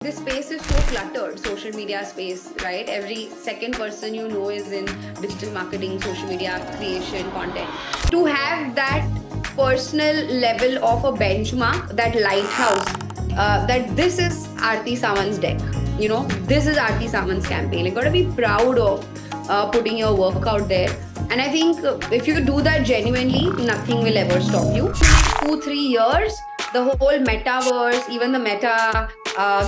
This space is so cluttered, social media space, right? Every second person you know is in digital marketing, social media creation, content. To have that personal level of a benchmark, that lighthouse, that this is Aarti Samant's deck. This is Aarti Samant's campaign. You got to be proud of putting your work out there. And I think if you do that genuinely, nothing will ever stop you. 2-3 years, the whole metaverse, even the meta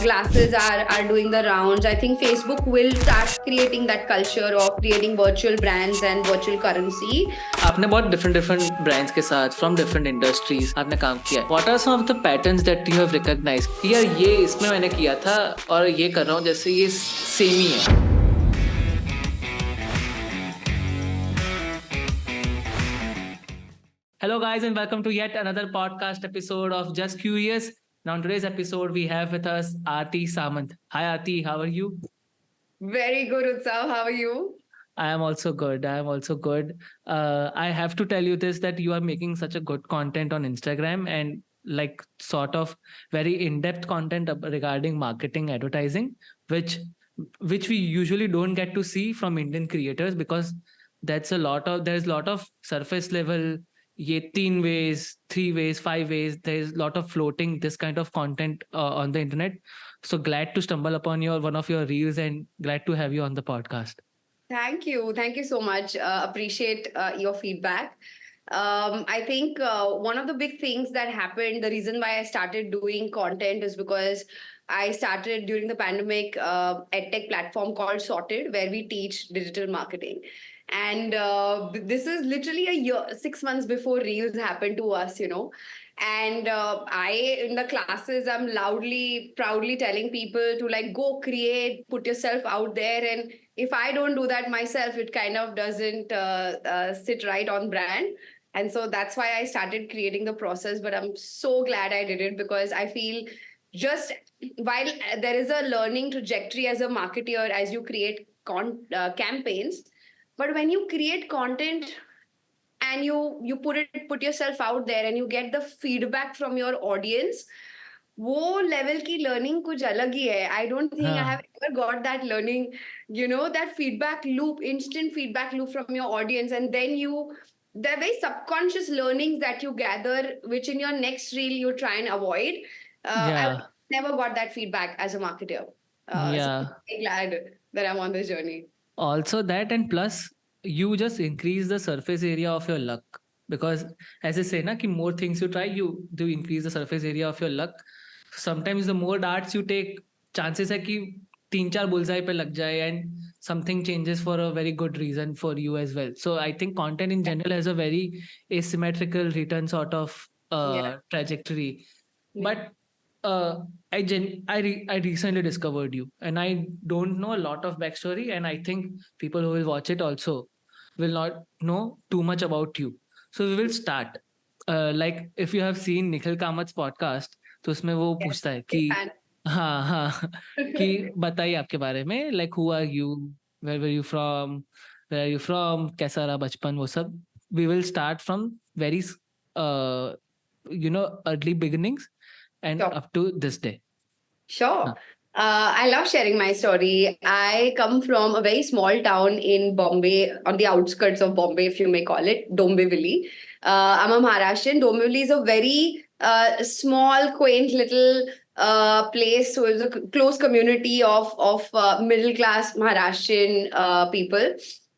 glasses are doing the rounds. I think Facebook will start creating that culture of creating virtual brands and virtual currency. आपने बहुत different different brands के साथ from different industries आपने काम किया है. What are some of the patterns that you have recognise यार ये इसमें मैंने किया था और ये कर रहा हूँ जैसे ये सेम ही है. Hello guys and welcome to yet another podcast episode of Just Curious. Now in today's episode we have with us Aarti Samant. Hi Aarti, how are you? Very good, Utsav. How are you? I am also good. I have to tell you this, that you are making such a good content on Instagram and like sort of very in-depth content regarding marketing, advertising, which we usually don't get to see from Indian creators, because there's a lot of surface level, ye 3 ways, 3 ways, 5 ways. There's a lot of floating this kind of content on the internet. So glad to stumble upon one of your reels and glad to have you on the podcast. Thank you. Thank you so much. Appreciate your feedback. I think one of the big things that happened, the reason why I started doing content is because I started during the pandemic edtech platform called Sorted, where we teach digital marketing. And this is literally a year, 6 months before Reels happened to us. And in the classes, I'm loudly, proudly telling people to like go create, put yourself out there. And if I don't do that myself, it kind of doesn't sit right on brand. And so that's why I started creating the process. But I'm so glad I did it, because I feel just while there is a learning trajectory as a marketer as you create campaigns, but when you create content and you put yourself out there and you get the feedback from your audience, वो level की learning कुछ अलग ही है. I don't think I have ever got that learning, that feedback loop, instant feedback loop from your audience. And then the very subconscious learnings that you gather, which in your next reel you try and avoid. I never got that feedback as a marketer. So I'm very glad that I'm on this journey. Also that, and plus you just increase the surface area of your luck, because as I say na, ki more things you try, you do increase the surface area of your luck. Sometimes the more darts you take, chances hai ki 3-4 bullseye pe lag jaye and something changes for a very good reason for you as well. So I think content in general has a very asymmetrical return sort of trajectory. But I recently discovered you, and I don't know a lot of backstory, and I think people who will watch it also will not know too much about you. So we will start. Like if you have seen Nikhil Kamat's podcast, तो उसमें वो पूछता है कि हाँ कि बताइए आपके बारे में, like who are you, where were you from, where are you from, कैसा रहा बचपन, वो सब. We will start from very early beginnings and up to this day. Sure. I love sharing my story. I come from a very small town in Bombay, on the outskirts of Bombay, if you may call it, Dombivli. I'm a Maharashtrian. Dombivli is a very small, quaint little place. So it's a close community of middle class Maharashtrian people.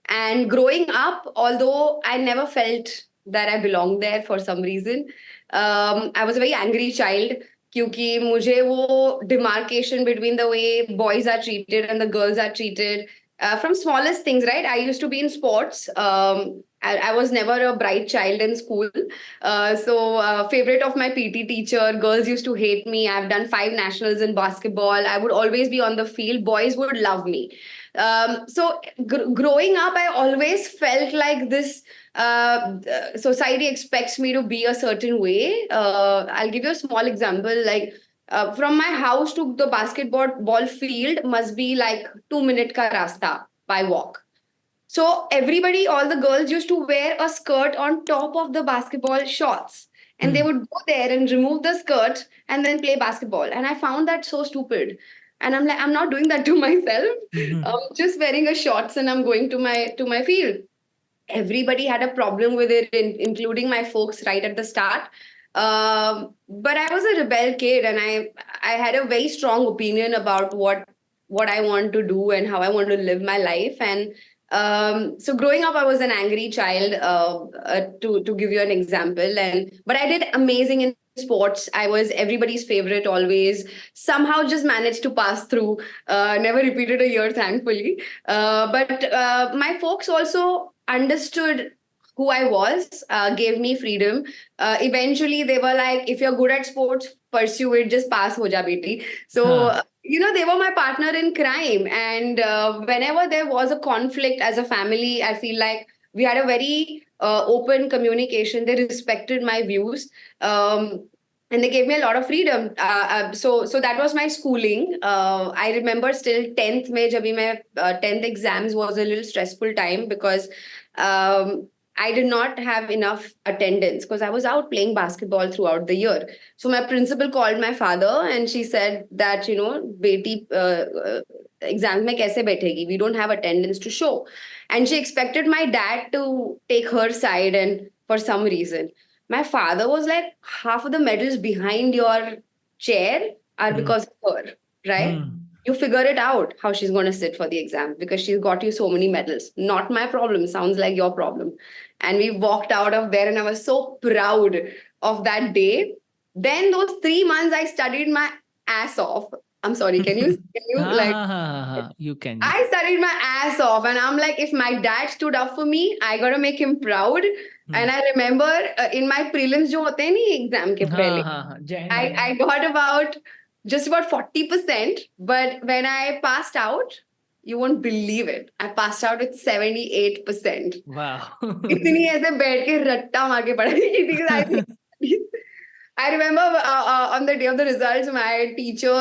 And growing up, although I never felt that I belonged there for some reason, I was a very angry child. क्योंकि मुझे वो demarcation between the way boys are treated and the girls are treated, from smallest things, right? I used to be in sports. I was never a bright child in school. So favorite of my PT teacher, girls used to hate me. I've done 5 nationals in basketball. I would always be on the field. Boys would love me. So growing up, I always felt like this society expects me to be a certain way. I'll give you a small example. Like from my house to the basketball field must be like 2 minute ka rasta by walk. So everybody, all the girls used to wear a skirt on top of the basketball shorts. And they would go there and remove the skirt and then play basketball. And I found that so stupid. And I'm like, I'm not doing that to myself. Mhm. I'm just wearing a shorts and I'm going to my field. Everybody had a problem with it, including my folks right at the start. But I was a rebel kid, and I had a very strong opinion about what I want to do and how I want to live my life. And so growing up, I was an angry child. To give you an example, and but I did amazing in sports. I was everybody's favorite always. Somehow just managed to pass through. Never repeated a year, thankfully. But my folks also understood who I was, gave me freedom. Eventually, they were like, if you're good at sports, pursue it, just pass ho ja beti. So, Huh. they were my partner in crime. And whenever there was a conflict as a family, I feel like we had a very open communication. They respected my views. And they gave me a lot of freedom. So that was my schooling. I remember still 10th May, jab my 10th exams was a little stressful time because um, I did not have enough attendance because I was out playing basketball throughout the year. So my principal called my father and she said that, beti exams mein kaise baithegi? We don't have attendance to show. And she expected my dad to take her side, and for some reason my father was like, half of the medals behind your chair are Mm. because of her, right? Mm. You figure it out how she's going to sit for the exam because she's got you so many medals. Not my problem. Sounds like your problem. And we walked out of there, and I was so proud of that day. Then those 3 months, I studied my ass off. I'm sorry. Can you Ha like? ha ha ha ha. You can. I studied my ass off, and I'm like, if my dad stood up for me, I gotta make him proud. Hmm. And I remember in my prelims, jo hote hain nahi exam ke Ha pehle, ha ha. I got about just about 40%. But when I passed out, you won't believe it. I passed out with 78%. Wow. इतनी ऐसे बैठ के रट्टा मार के पढ़ाई की थी, 'cause I think I remember on the day of the results, my teacher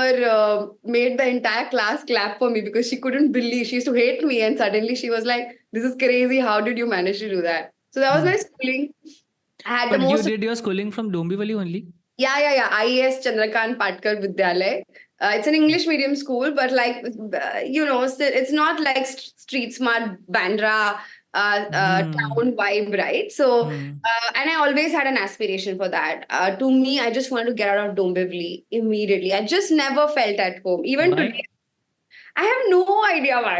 made the entire class clap for me because she couldn't believe. She used to hate me, and suddenly she was like, "This is crazy. How did you manage to do that?" So that was Hmm. my schooling. I had the But you most. did your schooling from Dombivli only? Yeah. IAS Chandrakant Patkar Vidyalay. It's an English medium school, but like, it's not like street smart Bandra Hmm. town vibe, right? So, Hmm. and I always had an aspiration for that. To me, I just wanted to get out of Dombivli immediately. I just never felt at home. Even today, Why? I have no idea why.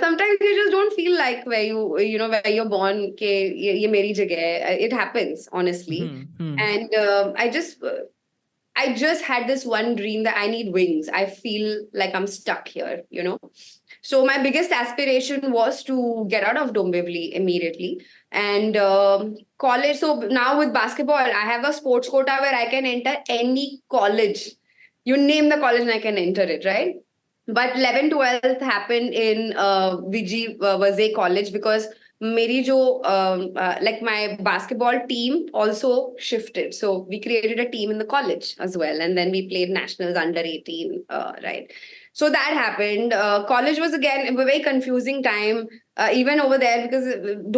Sometimes you just don't feel like where you're born. Ke ye meri jagah hai. It happens, honestly. Hmm. Hmm. And I just had this one dream that I need wings. I feel like I'm stuck here. So my biggest aspiration was to get out of Dombivli immediately. And college. So now with basketball, I have a sports quota where I can enter any college. You name the college and I can enter it, right? But 11th, 12th happened in Viji Vaze College because मेरी जो like my basketball team also shifted. So we created a team in the college as well, and then we played nationals under 18, right? So that happened. College was again a very confusing time, even over there because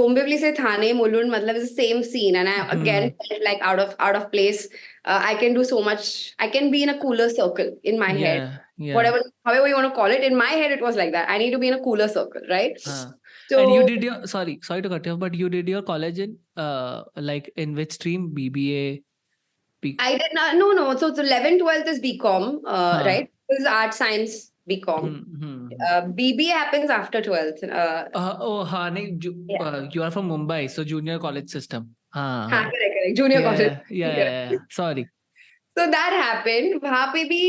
Dombivli se Thane Mulund matlab is the same scene, and I Hmm. again felt like out of place. I can do so much. I can be in a cooler circle in my head, Yeah. Yeah. whatever, however you want to call it. In my head, it was like that. I need to be in a cooler circle, right? And you So did your sorry to cut you off, but you did your college in like in which stream? BBA. I did not. No. So 11th, 12th is BCom, Huh. right? This is art science BCom. Hmm. Hmm. Hmm. BBA happens after 12th. Oh, हाँ नहीं Yeah. you are from Mumbai, so junior college system. हाँ हाँ, हाँ. correct. Junior college. Yeah. Sorry. So that happened. वहाँ पे भी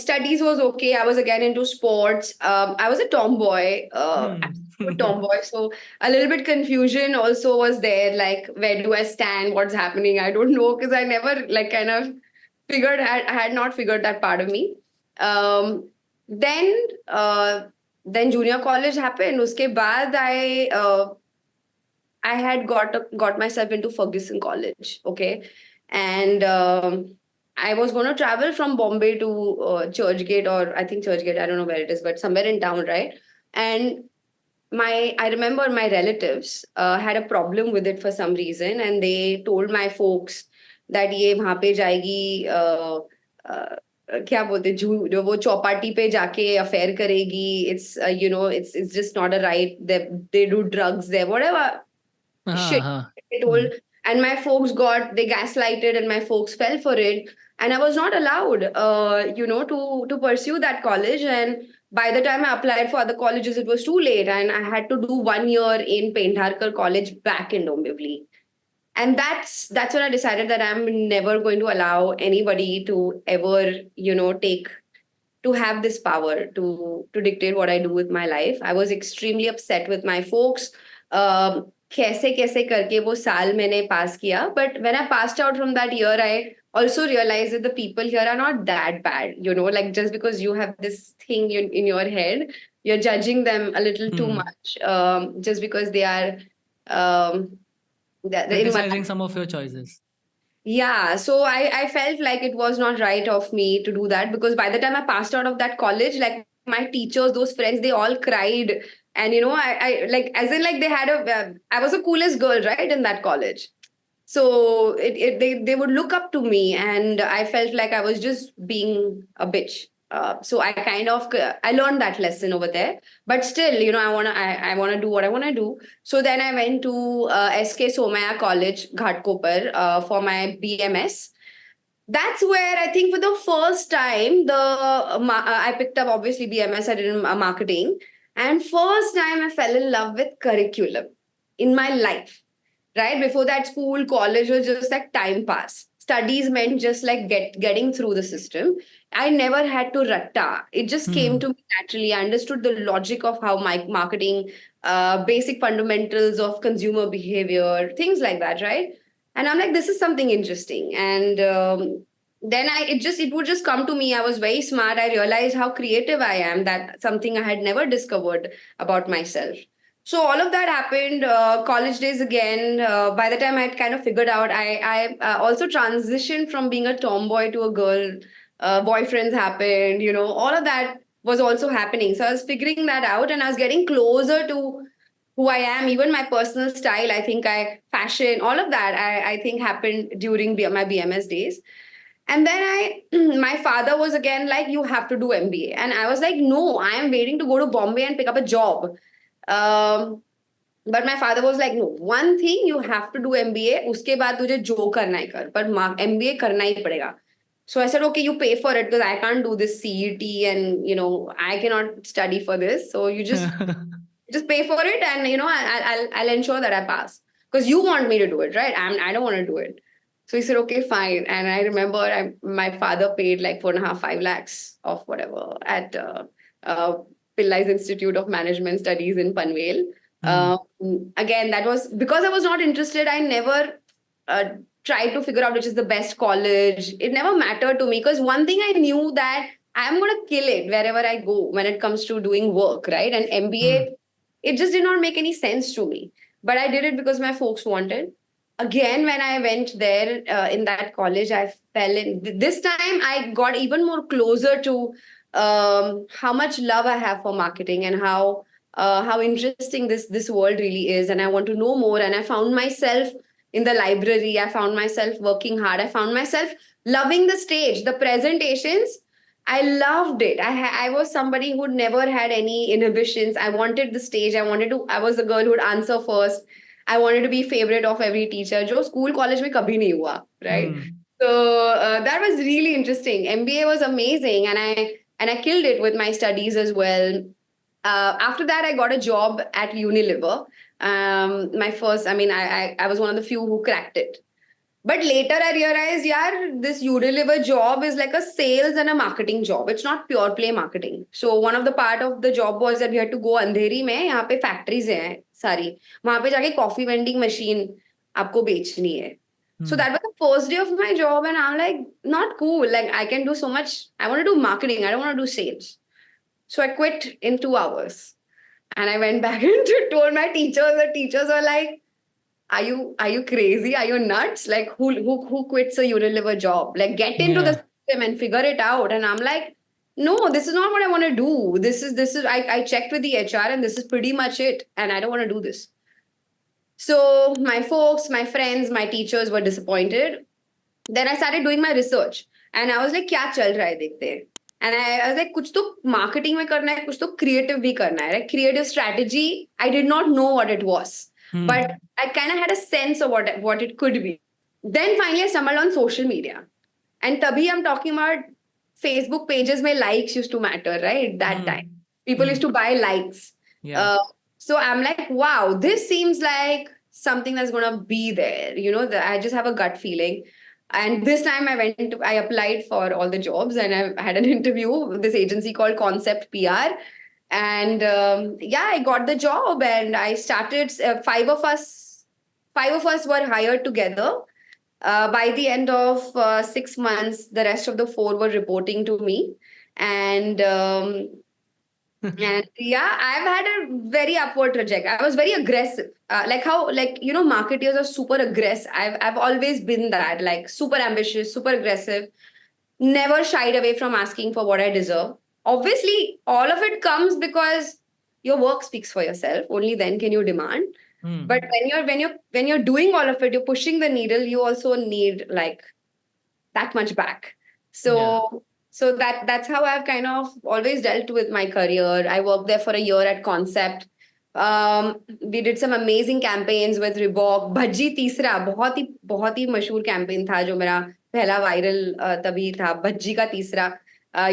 studies was okay. I was again into sports. I was a tomboy, Hmm. absolute tomboy. So a little bit confusion also was there. Like, where do I stand? What's happening? I don't know because I never like kind of had not figured that part of me. Um, then uh, then junior college happened. उसके बाद I had got myself into Ferguson College, okay, and I was going to travel from Bombay to Churchgate, or I think Churchgate, I don't know where it is, but somewhere in town, right? And I remember my relatives had a problem with it for some reason, and they told my folks that ये वहाँ पे जाएगी क्या बोलते वो चौपाटी पे जाके affair करेगी, it's just not a right, they do drugs there, whatever हाँ shit हाँ. they told. And my folks they gaslighted, and my folks fell for it, and I was not allowed to pursue that college. And by the time I applied for other colleges, it was too late, and I had to do 1 year in Pendharkar College back in Dombivli. And that's when I decided that I'm never going to allow anybody to ever take to have this power to dictate what I do with my life. I was extremely upset with my folks. कैसे कैसे करके वो साल मैंने पास किया. But when I passed out from that year, I also realized that the people here are not that bad. Like just because you have this thing in your head, you're judging them a little too Hmm. much. Just because they are in my Criticizing some of your choices. yeah, so I felt like it was not right of me to do that, because by the time I passed out of that college, like my teachers, those friends, they all cried. And I like, as in, like, they had I was the coolest girl, right, in that college. So they would look up to me, and I felt like I was just being a bitch. So I kind of I learned that lesson over there. But still, I wanna do what I wanna do. So then I went to SK Somaya College, Ghatkopar, for my BMS. That's where I think for the first time I picked up, obviously, BMS. I did in marketing, and first time I fell in love with curriculum in my life. Right before that, school, college was just like time pass. Studies meant just like getting through the system. I never had to ratta. It just came Hmm. to me naturally. I understood the logic of how my marketing, basic fundamentals of consumer behavior, things like that, right? And I'm like, this is something interesting. And then it would just come to me. I was very smart. I realized how creative I am. That something I had never discovered about myself. So all of that happened. College days again. By the time I had kind of figured out, I also transitioned from being a tomboy to a girl. Boyfriends happened. All of that was also happening. So I was figuring that out, and I was getting closer to who I am. Even my personal style. I think fashion, all of that. I think happened during my BMS days. And then my father was again like, you have to do MBA, and I was like, no, I am waiting to go to Bombay and pick up a job. Um, but my father was like, no, one thing, you have to do MBA. उसके बाद तुझे जो करना है कर, पर MBA करना ही पड़ेगा. So I said, okay, you pay for it, because I can't do this CET, and I cannot study for this. So you just pay for it, and I'll ensure that I pass, because you want me to do it, right? I don't want to do it. So he said, okay, fine. And I remember my father paid like 4.5, 5 lakhs of whatever at uh, Pillai's Institute of Management Studies in Panvel. Hmm. Again, that was because I was not interested. I never uh, tried to figure out which is the best college. It never mattered to me, because one thing I knew, that I'm going to kill it wherever I go when it comes to doing work, right? And Hmm. MBA, it just did not make any sense to me. But I did it because my folks wanted. Again, when I went there in that college, I fell in. This time, I got even more closer to how much love I have for marketing, and how interesting this world really is, and I want to know more. And I found myself in the library. I found myself working hard. I found myself loving the stage, the presentations. I loved it. I was somebody who never had any inhibitions. I wanted the stage. I was the girl who would answer first. I wanted to be favorite of every teacher. जो school college में कभी नहीं हुआ, right? Hmm. So that was really interesting. MBA was amazing, and I killed it with my studies as well. After that, I got a job at Unilever. My first, I mean, I was one of the few who cracked it. But later I realized, yeah, this Unilever job is like a sales and a marketing job. It's not pure play marketing. So one of the part of the job was that we had to go अंधेरी में, यहाँ पे factories हैं सारी, वहाँ पे जाके coffee vending machine आपको बेचनी है. So Hmm. that was the first day of my job, and I'm like, not cool. Like, I can do so much. I want to do marketing. I don't want to do sales. So I quit in 2 hours. And I went back and told my teachers. The teachers were like, are you crazy? Are you nuts? Like, who quits a Unilever job? Like, get into the Yeah. system and figure it out. And I'm like, no, this is not what I want to do. This is I checked with the HR, and this is pretty much it. And I don't want to do this. So my folks, my friends, my teachers were disappointed. Then I started doing my research. And I was like, क्या चल रहा है देखते हैं. And I was like, कुछ तो marketing में करना है, कुछ तो creative भी करना है. Like creative strategy, I did not know what it was, but I kind of had a sense of what it could be. Then finally, I stumbled on social media, and तभी I'm talking about Facebook pages where likes used to matter, right? That time, people used to buy likes. Yeah. So I'm like, wow, this seems like something that's gonna be there. I just have a gut feeling. And this time I applied for all the jobs and I had an interview with this agency called Concept PR. And yeah, I got the job and I started. Five of us were hired together. By the end of 6 months, the rest of the four were reporting to me. And and yeah, I've had a very upward trajectory. I was very aggressive. Like how, marketers are super aggressive. I've always been that, like super ambitious, super aggressive, never shied away from asking for what I deserve. Obviously, all of it comes because your work speaks for yourself. Only then can you demand. But when you're doing all of it, you're pushing the needle. You also need like that much back. So that's how I've kind of always dealt with my career. I worked there for a year at Concept. We did some amazing campaigns with Reebok. Bhajji तीसरा बहुत ही मशहूर campaign था जो मेरा पहला viral तभी था. भज्जी का तीसरा.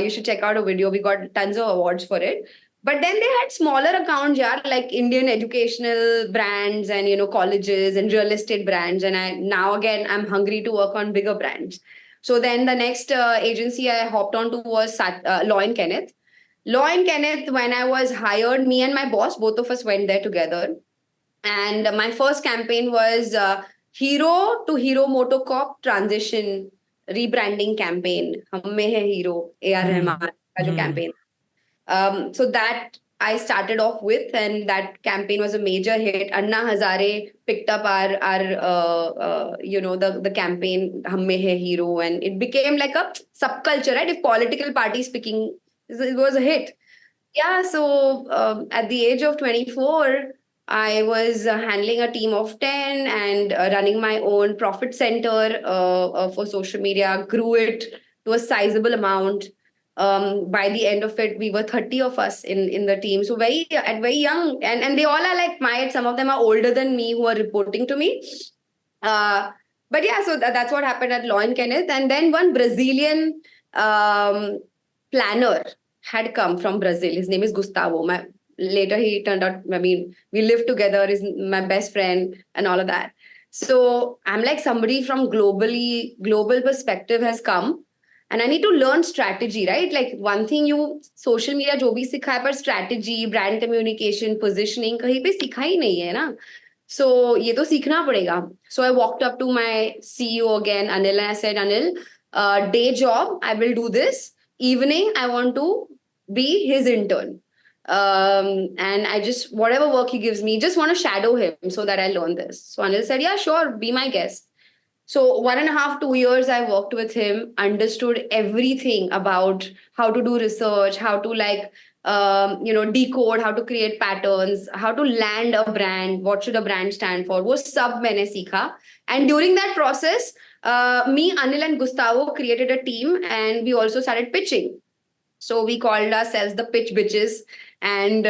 You should check out a video. We got tons of awards for it. But then they had smaller accounts, yeah, like Indian educational brands and colleges and real estate brands. And now again I'm hungry to work on bigger brands. So then the next agency I hopped onto was Law and Kenneth. Law and Kenneth, when I was hired, me and my boss, both of us went there together. And my first campaign was Hero to Hero Motocorp transition rebranding campaign. हम में है hero, A.R. Rahman का जो campaign. So that I started off with, and that campaign was a major hit. Anna Hazare picked up the campaign "Hum Mein Hai Hero," and it became like a subculture, right? If political parties picking, it was a hit. Yeah. So at the age of 24, I was handling a team of 10 and running my own profit center for social media. Grew it to a sizable amount. By the end of it, we were 30 of us in the team. So very young, and they all are like my age. Some of them are older than me who are reporting to me. But yeah, so that's what happened at Law and Kenneth. And then one Brazilian planner had come from Brazil. His name is Gustavo. Later he turned out, I mean, we lived together, is my best friend and all of that. So I'm like, somebody from global perspective has come. And I need to learn strategy, right? Like one thing social media जो भी सिखा है, पर strategy, brand communication, positioning कहीं पे सिखा ही नहीं है ना. So ये तो सीखना पड़ेगा. So I walked up to my CEO again, Anil, and I said, Anil, day job, I will do this. Evening, I want to be his intern. And I just, whatever work he gives me, just want to shadow him so that I learn this. So Anil said, yeah, sure, be my guest. So 1.5, 2 years I worked with him, understood everything about how to do research, how to decode, how to create patterns, how to land a brand, what should a brand stand for. वो सब मैंने सीखा. And during that process, me, Anil and Gustavo created a team and we also started pitching. So we called ourselves the pitch bitches. And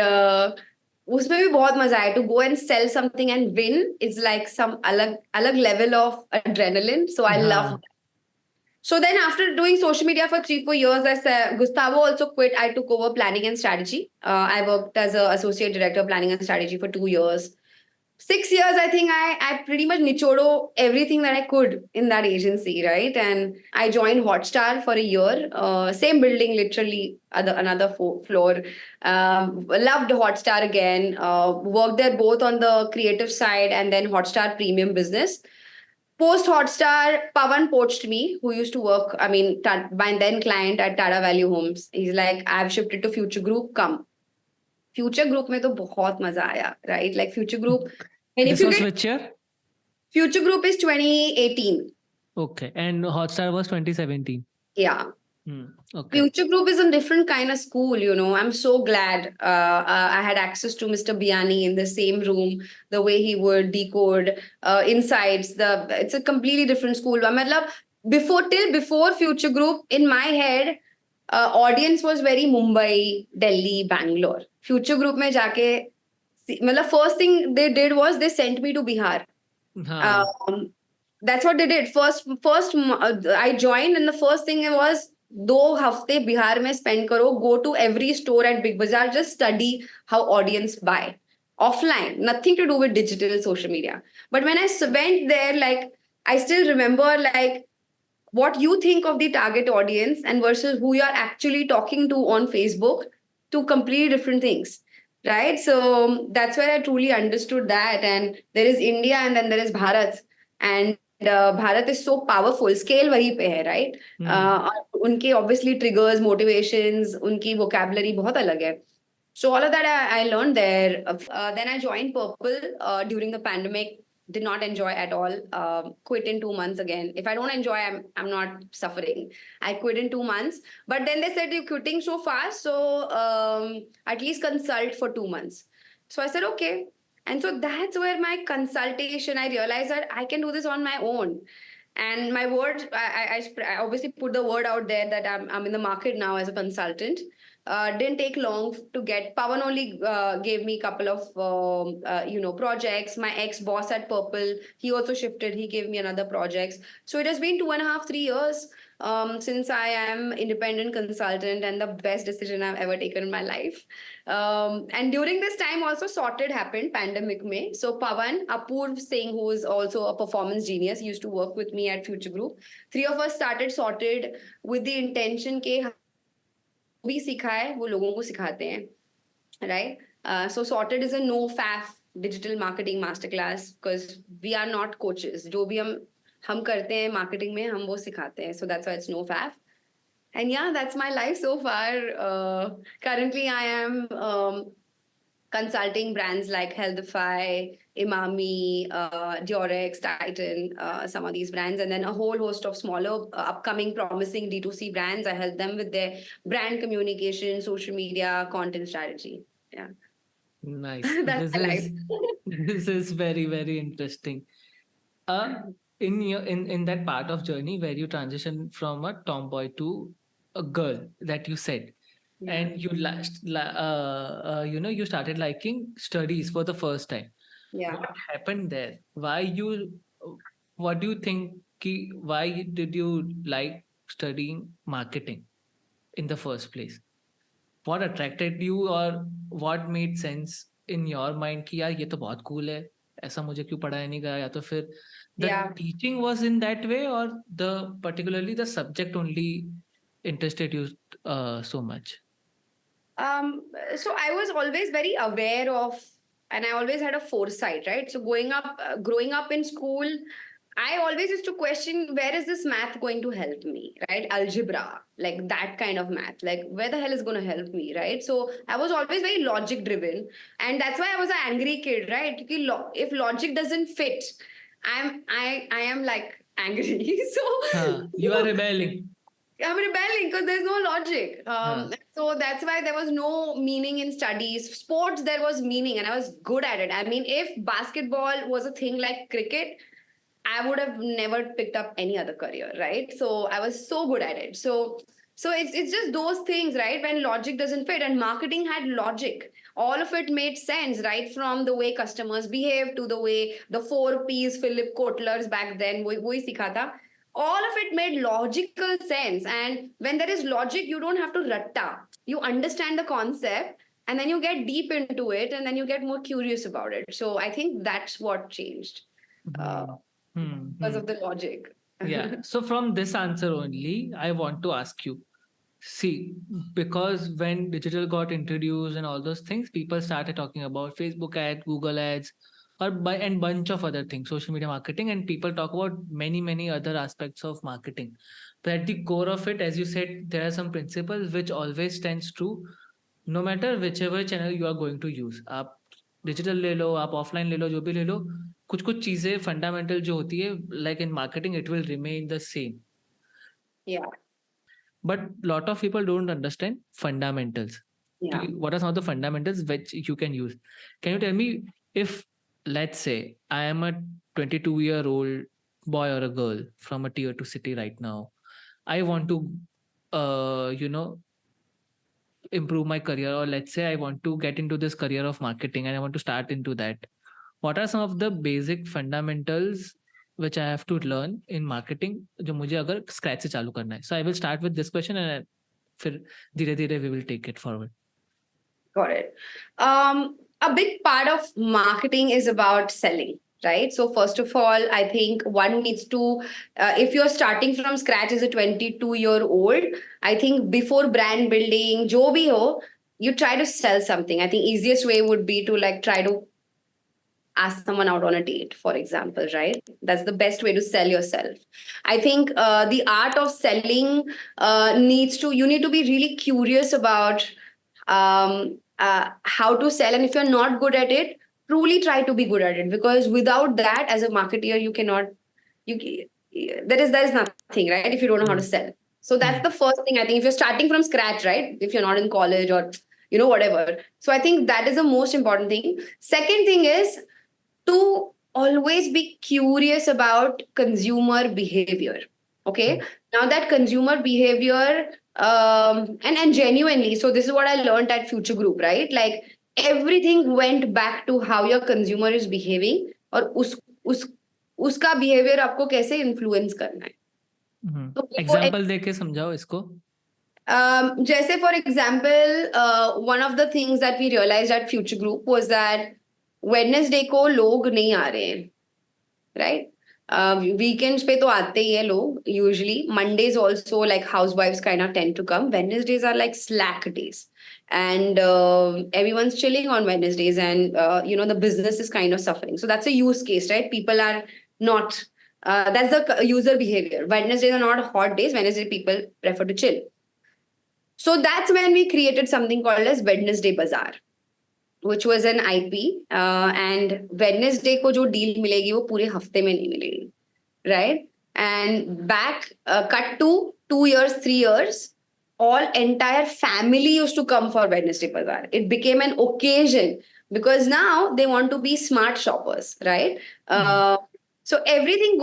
उसमें भी बहुत मजा आया. To go and sell something and win is like some अलग level of adrenaline. So I love that. So then after doing social media for 3-4 years, Gustavo also quit. I took over planning and strategy. I worked as an associate director of planning and strategy for 2 years. 6 years, I think I pretty much nichodo everything that I could in that agency, right? And I joined Hotstar for a year, same building, literally another floor. Loved Hotstar again. Worked there both on the creative side and then Hotstar premium business. Post Hotstar, Pawan poached me, who used to work, I mean, my then client at Tata Value Homes. He's like, I've shifted to Future Group, come. Future Group में तो बहुत मजा आया, right? Like Future Group. And This was which year? Future Group is 2018. Okay, and Hotstar was 2017. Yeah. Okay. Future Group is a different kind of school, I'm so glad I had access to Mr. Biani in the same room, the way he would decode insights. It's a completely different school. I mean, before Future Group, in my head, audience was very Mumbai, Delhi, Bangalore. Future Group में जाके, मतलब first thing they did was they sent me to Bihar. हाँ. That's what they did. First, I joined, and the first thing was 2 हफ्ते बिहार में spend करो. Go to every store at Big Bazaar. Just study how audience buy offline. Nothing to do with digital social media. But when I went there, like I still remember, like what you think of the target audience and versus who you're actually talking to on Facebook, two completely different things, right? So that's where I truly understood that. And there is India and then there is Bharat. And Bharat is so powerful. Scale wahi pe hai, right? Unke obviously triggers, motivations, unki vocabulary bahut alag hai. So all of that I learned there. Then I joined Purple during the pandemic. Did not enjoy at all. Quit in 2 months again. If I don't enjoy, I'm not suffering. I quit in 2 months. But then they said you're quitting so fast, so at least consult for 2 months. So I said okay. And so that's where my consultation, I realized that I can do this on my own. And my word, I obviously put the word out there that I'm in the market now as a consultant. Didn't take long to get. Pawan only gave me a couple of projects. My ex boss at Purple, he also shifted. He gave me another projects. So it has been 2.5, 3 years since I am independent consultant, and the best decision I've ever taken in my life. And during this time also Sorted happened, pandemic May. So Pawan, Apurv Singh, who is also a performance genius, used to work with me at Future Group. Three of us started Sorted with the intention के भी सीखा है वो लोगों को सिखाते हैं, right? So Sorted is a no faff digital marketing masterclass because we are not coaches. जो भी हम करते हैं marketing में हम वो सिखाते हैं. So that's why it's no faff. And yeah, that's my life so far. Currently, I am consulting brands like Healthify, Imami, Durex, Titan, some of these brands, and then a whole host of smaller, upcoming, promising D2C brands. I help them with their brand communication, social media, content strategy. Yeah. Nice. That's my life. This is very, very interesting. In that part of journey where you transition from a tomboy to a girl that you said, Yeah. and you started liking studies for the first time. Yeah. What happened there? What do you think? Why did you like studying marketing in the first place? What attracted you, or what made sense in your mind कि यार ये तो बहुत cool है, ऐसा मुझे क्यों पढ़ाया नहीं गया, या तो फिर the Yeah. teaching was in that way, or particularly the subject only interested you so much? So I was always very aware of, and I always had a foresight, right? So growing up in school, I always used to question, where is this math going to help me, right? Algebra, like that kind of math, like where the hell is going to help me, right? So I was always very logic driven, and that's why I was an angry kid, right? If logic doesn't fit, I am like angry. You are rebelling. I'm rebelling because there's no logic. So that's why there was no meaning in studies. Sports, there was meaning, and I was good at it. I mean, if basketball was a thing like cricket, I would have never picked up any other career, right? So I was so good at it. So it's just those things, right? When logic doesn't fit, and marketing had logic. All of it made sense, right? From the way customers behave to the way the 4 Ps, Philip Kotler's back then, wohi sikha tha. All of it made logical sense. And when there is logic, you don't have to ratta. You understand the concept, and then you get deep into it, and then you get more curious about it. So I think that's what changed because of the logic. Yeah. So from this answer only, I want to ask you. See, because when digital got introduced and all those things, people started talking about Facebook ads, Google ads, and bunch of other things, social media marketing, and people talk about many other aspects of marketing. But at the core of it, as you said, there are some principles which always stands true, no matter whichever channel you are going to use. आप digital ले लो, आप offline ले लो, जो भी ले लो, कुछ चीजें fundamental जो होती है, like in marketing, it will remain the same. Yeah. But lot of people don't understand fundamentals. Yeah. What are some of the fundamentals which you can use? Can you tell me, if let's say I am a 22-year-old boy or a girl from a tier 2 city right now, I want to improve my career, or let's say I want to get into this career of marketing and I want to start into that, what are some of the basic fundamentals which I have to learn in marketing जो मुझे अगर scratch से चालू करना है? So I will start with this question and फिर धीरे धीरे we will take it forward. Got it. A big part of marketing is about selling, right? So first of all, I think one needs to, if you're starting from scratch as a 22-year-old, I think before brand building, jo bhi ho, you try to sell something. I think easiest way would be to like try to ask someone out on a date, for example, right? That's the best way to sell yourself. I think the art of selling you need to be really curious about how to sell. And if you're not good at it, truly try to be good at it, because without that, as a marketeer, you cannot, there is nothing, right? If you don't know how to sell. So that's the first thing. I think if you're starting from scratch, right? If you're not in college or, whatever. So I think that is the most important thing. Second thing is to always be curious about consumer behavior. Okay. Now that consumer behavior, and genuinely, so this is what I learned at Future Group, right? Like everything went back to how your consumer is behaving, और उसका behavior आपको कैसे influence करना है. तो example देके समझाओ इसको. जैसे for example, one of the things that we realized at Future Group was that Wednesday को लोग नहीं आ रहे हैं, right? Weekends पे तो आते ही हैं लोग usually. Mondays also, like housewives kind of tend to come. Wednesdays are like slack days, and everyone's chilling on Wednesdays, and the business is kind of suffering. So that's a use case, right? People are not. That's the user behavior. Wednesdays are not hot days. Wednesday people prefer to chill. So that's when we created something called as Wednesday Bazaar, which was an IP, and Wednesday को जो deal मिलेगी वो पूरे हफ्ते में नहीं मिलेगी, right? And back, cut to 2 years, 3 years, all entire family used to come for Wednesday Bazaar. It became an occasion because now they want to be smart shoppers, right? So everything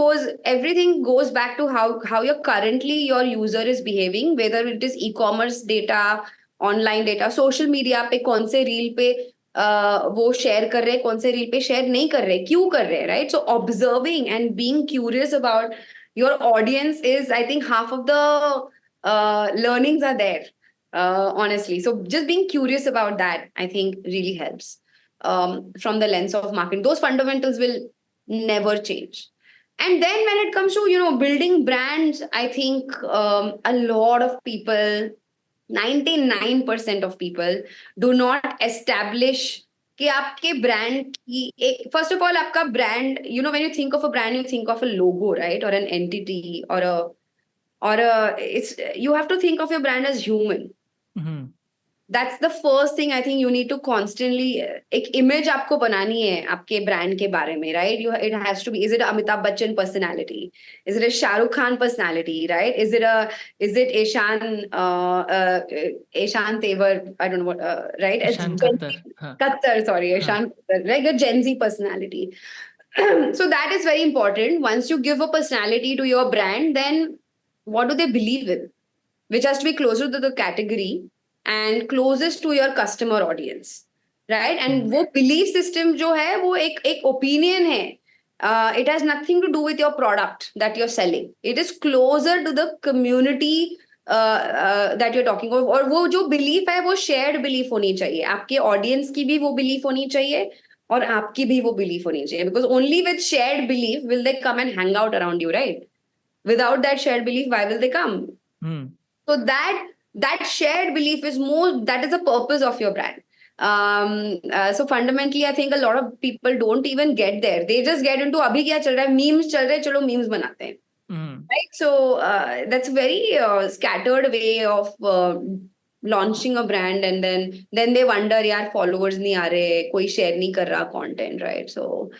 goes back to how your user is behaving, whether it is e-commerce data, online data, social media पे कौन से reel पे वो share कर रहे हैं, कौन से रील पे शेयर नहीं कर रहे, क्यों कर रहे हैं, right? So observing and being curious about your audience is, I think, half of the learnings are there, honestly. So just being curious about that, I think, really helps, from the lens of marketing. Those fundamentals will never change. And then when it comes to building brands, I think a lot of people, 99% of people do not establish कि आपके brand की एक, first of all आपका brand, when you think of a brand, you think of a logo, right? Or an entity, or it's, you have to think of your brand as human. That's the first thing I think you need to constantly, एक image आपको बनानी है आपके brand के बारे में, right? It has to be, is it a Amitabh Bachchan personality? Is it a Shah Rukh Khan personality, right? Is it Eshan Tevar, I don't know what, right? Ishan Kattar, sorry, Eshan Kattar, like a Gen Z personality. So that is very important. Once you give a personality to your brand, then what do they believe in? Which has to be closer to the category and closest to your customer audience, right? And वो belief system जो है वो एक opinion है. It has nothing to do with your product that you're selling. It is closer to the community that you're talking about. और वो जो belief है वो shared belief होनी चाहिए. आपके audience की भी वो belief होनी चाहिए और आपकी भी वो belief होनी चाहिए. Because only with shared belief will they come and hang out around you, right? Without that shared belief, why will they come? So that shared belief is that is the purpose of your brand. So fundamentally, I think a lot of people don't even get there. They just get into अभी क्या चल रहा है, memes चल रहे हैं, चलो memes बनाते हैं. Right? So that's a very scattered way of launching a brand, and then they wonder, यार followers नहीं आ रहे, कोई share नहीं कर रहा content, right? So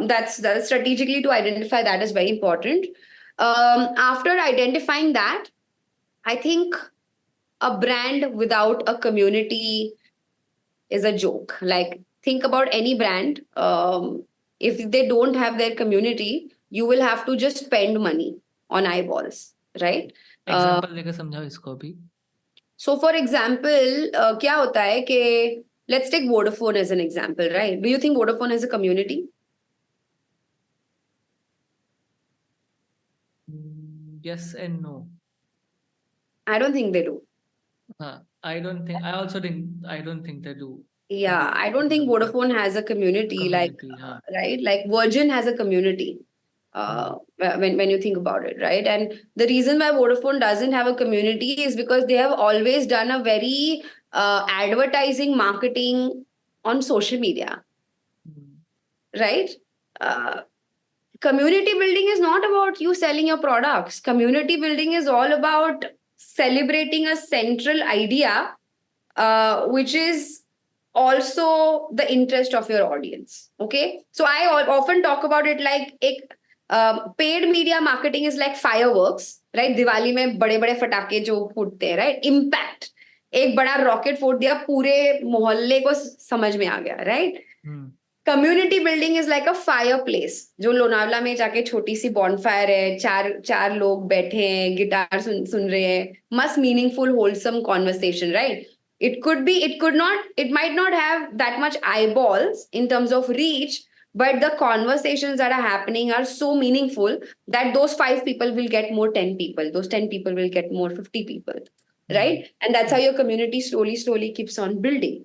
that's strategically to identify that is very important. After identifying that, I think a brand without a community is a joke. Like, think about any brand. If they don't have their community, you will have to just spend money on eyeballs, right? Example लेके समझाओ इसको भी. So for example, क्या होता है कि let's take Vodafone as an example, right? Do you think Vodafone has a community? Yes and no. I don't think they do. I don't think. I don't think they do. Yeah, I don't think Vodafone has a community like, Community, हाँ. right? Like Virgin has a community. When you think about it, right? And the reason why Vodafone doesn't have a community is because they have always done a very advertising marketing on social media, right? Uh, Community building is not about you selling your products. Community building is all about celebrating a central idea, which is also the interest of your audience. Okay, so I often talk about it like paid media marketing is like fireworks, right? Diwali में बड़े बड़े फटाके जो फूटते हैं, right? Impact, एक बड़ा rocket फोड़ दिया, पूरे मोहल्ले को समझ में आ गया, right? Community building is like a fire place, जो लोनावला में जाके छोटी सी बॉनफायर है, चार चार लोग बैठे हैं, गिटार सुन रहे हैं, must meaningful wholesome conversation, right? It might not have that much eyeballs in terms of reach, but the conversations that are happening are so meaningful that those 5 people will get more 10 people, those 10 people will get more 50 people, right? And that's how your community slowly keeps on building.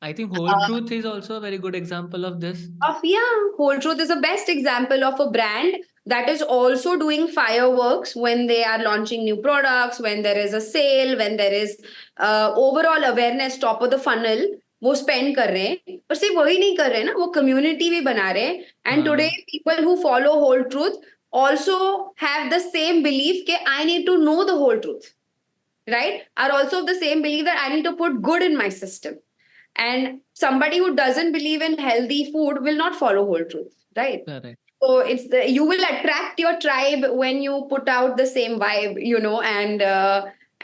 I think Whole Truth is also a very good example of this. Whole Truth is the best example of a brand that is also doing fireworks when they are launching new products, when there is a sale, when there is overall awareness top of the funnel. वो spend कर रहे हैं, और सिर्फ वही नहीं कर रहे हैं ना, वो कम्युनिटी भी बना रहे हैं. And today people who follow whole truth also have the same belief that I need to know the whole truth, right? Are also of the same belief that I need to put good in my system. And somebody who doesn't believe in healthy food will not follow whole truth, right? Correct. So you will attract your tribe when you put out the same vibe,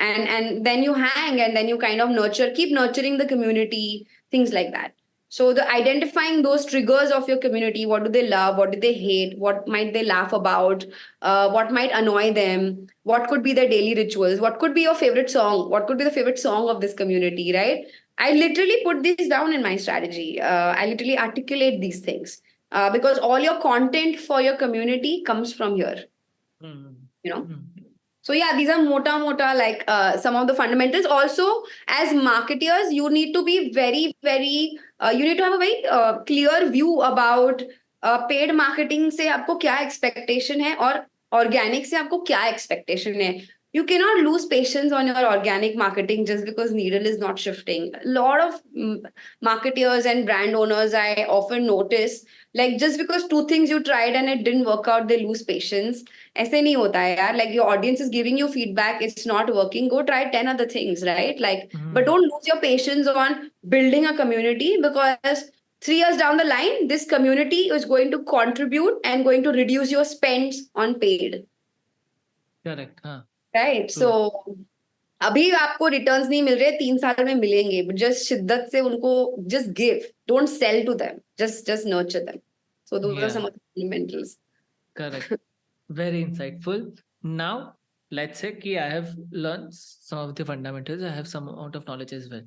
and then you hang, and then you kind of keep nurturing the community, things like that. So the identifying those triggers of your community, what do they love, what do they hate, what might they laugh about, what might annoy them, what could be their daily rituals, what could be your favorite song, what could be the favorite song of this community, right? I literally put these down in my strategy. I literally articulate these things, because all your content for your community comes from here. You know. So yeah, these are mota like some of the fundamentals. Also, as marketers, you need to be very you need to have a very clear view about paid marketing से आपको क्या expectation है, और organic से आपको क्या expectation है. You cannot lose patience on your organic marketing just because needle is not shifting. A lot of marketers and brand owners, I often notice, like just because 2 things you tried and it didn't work out, they lose patience. ऐसे नहीं होता है यार. Like your audience is giving you feedback, it's not working, go try 10 other things, right? Like, but don't lose your patience on building a community, because 3 years down the line, this community is going to contribute and going to reduce your spends on paid. Correct. Right? So अभी आपको returns नहीं मिल रहे, 3 साल में मिलेंगे. Just शिद्दत से उनको just give, don't sell to them, just nurture them. So those are some of the fundamentals. Correct. Very insightful. Now let's say कि I have learned some of the fundamentals, I have some amount of knowledge as well.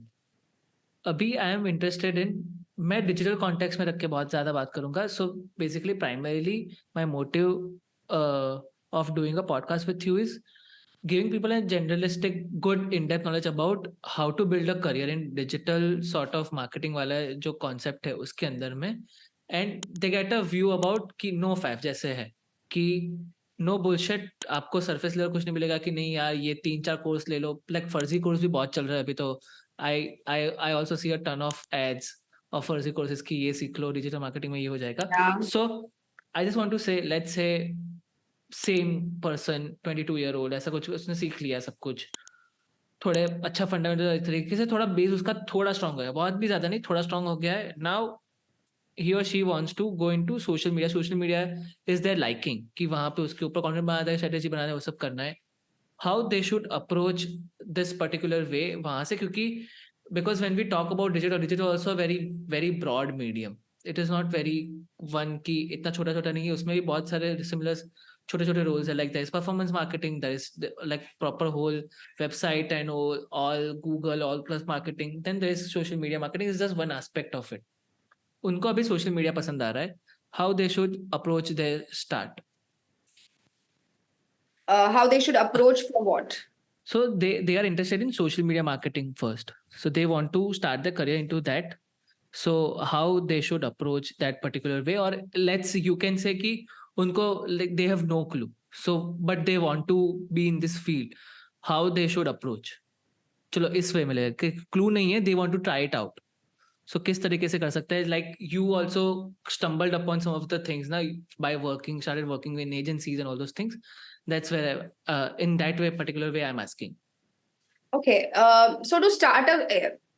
अभी I am interested in, मैं digital context में रख के बहुत ज़्यादा बात करूंगा. So basically primarily my motive of doing a podcast with you is giving people a generalistic good in-depth knowledge about how to build a career in digital sort of marketing वाला जो concept है उसके अंदर में, and they get a view about कि no faff जैसे है कि no bullshit, आपको surface level कुछ नहीं मिलेगा कि नहीं यार ये 3-4 कोर्स ले लो. like फर्जी कोर्स भी बहुत चल रहा है अभी तो. I also see a ton of ads of फर्जी कोर्सेज कि ये सीख लो डिजिटल मार्केटिंग में ये हो जाएगा. So I just want to say, let's say same person 22-year-old ऐसा कुछ उसने सीख लिया सब कुछ, थोड़े अच्छा फंडामेंटल तरीके से, थोड़ा बेस उसका थोड़ा स्ट्रांग हो गया, बहुत भी ज्यादा नहीं, थोड़ा स्ट्रांग हो गया है. Now he or she wants to go into social media is their liking कि वहां पे उसके ऊपर कंटेंट बनाना है, स्ट्रेटेजी बनाना है, वो सब करना है. How they should approach this particular way वहां से, क्योंकि because when we talk about digital also a very very broad medium. It is not very one की इतना छोटा छोटा नहीं है, उसमें भी बहुत सारे सिमिलर छोटे छोटे रोल्स है. Like there is performance marketing, there is like proper whole website and all Google all plus marketing, then there is social media marketing is just one aspect of it. उनको अभी social media पसंद आ रहा है. How they should approach their start? How they should approach for what? So they are interested in social media marketing first. So they want to start their career into that. So how they should approach that particular way, or let's you can say कि उनको like they have no clue. So but they want to be in this field. How they should approach? चलो इस वे में ले कि clue नहीं है, they want to try it out. So किस तरीके से कर सकते हैं? Like you also stumbled upon some of the things ना by started working in agencies and all those things. That's where in that way particular way I'm asking. Okay, so to start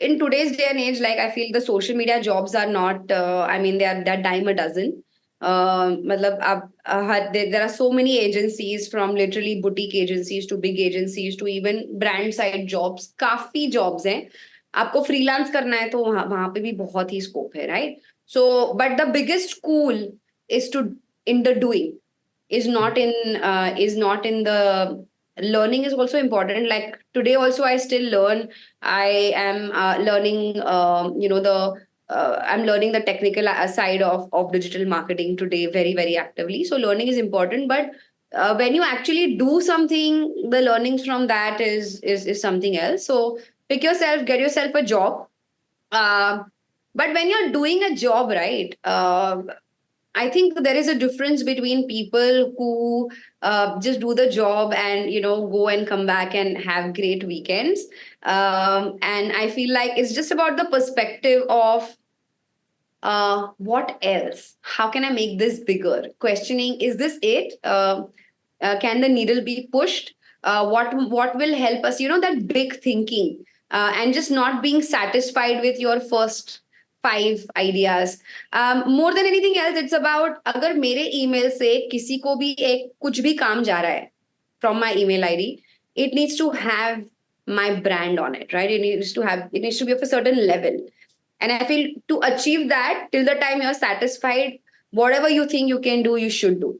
in today's day and age, like I feel the social media jobs are not. I mean, they are that dime a dozen. मतलब there are so many agencies, from literally boutique agencies to big agencies to even brand side jobs. काफी jobs हैं. आपको freelance करना है तो वहाँ पे भी बहुत ही scope है, right? So, but the biggest school is in the doing, is not in the learning is also important. Like today also I still learn. I am learning I'm learning the technical side of digital marketing today very very actively. So learning is important, but when you actually do something, the learnings from that is something else. So pick yourself, get yourself a job. But when you're doing a job, right, I think there is a difference between people who just do the job and go and come back and have great weekends. And I feel like it's just about the perspective of what else? How can I make this bigger? Questioning, is this it? Can the needle be pushed? What will help us? That big thinking, and just not being satisfied with your first 5 ideas. More than anything else, it's about अगर मेरे email से किसी को भी कुछ भी काम जा रहा है from my email ID, it needs to have my brand on it, right? It needs to be of a certain level. And I feel to achieve that, till the time you're satisfied, whatever you think you can do, you should do.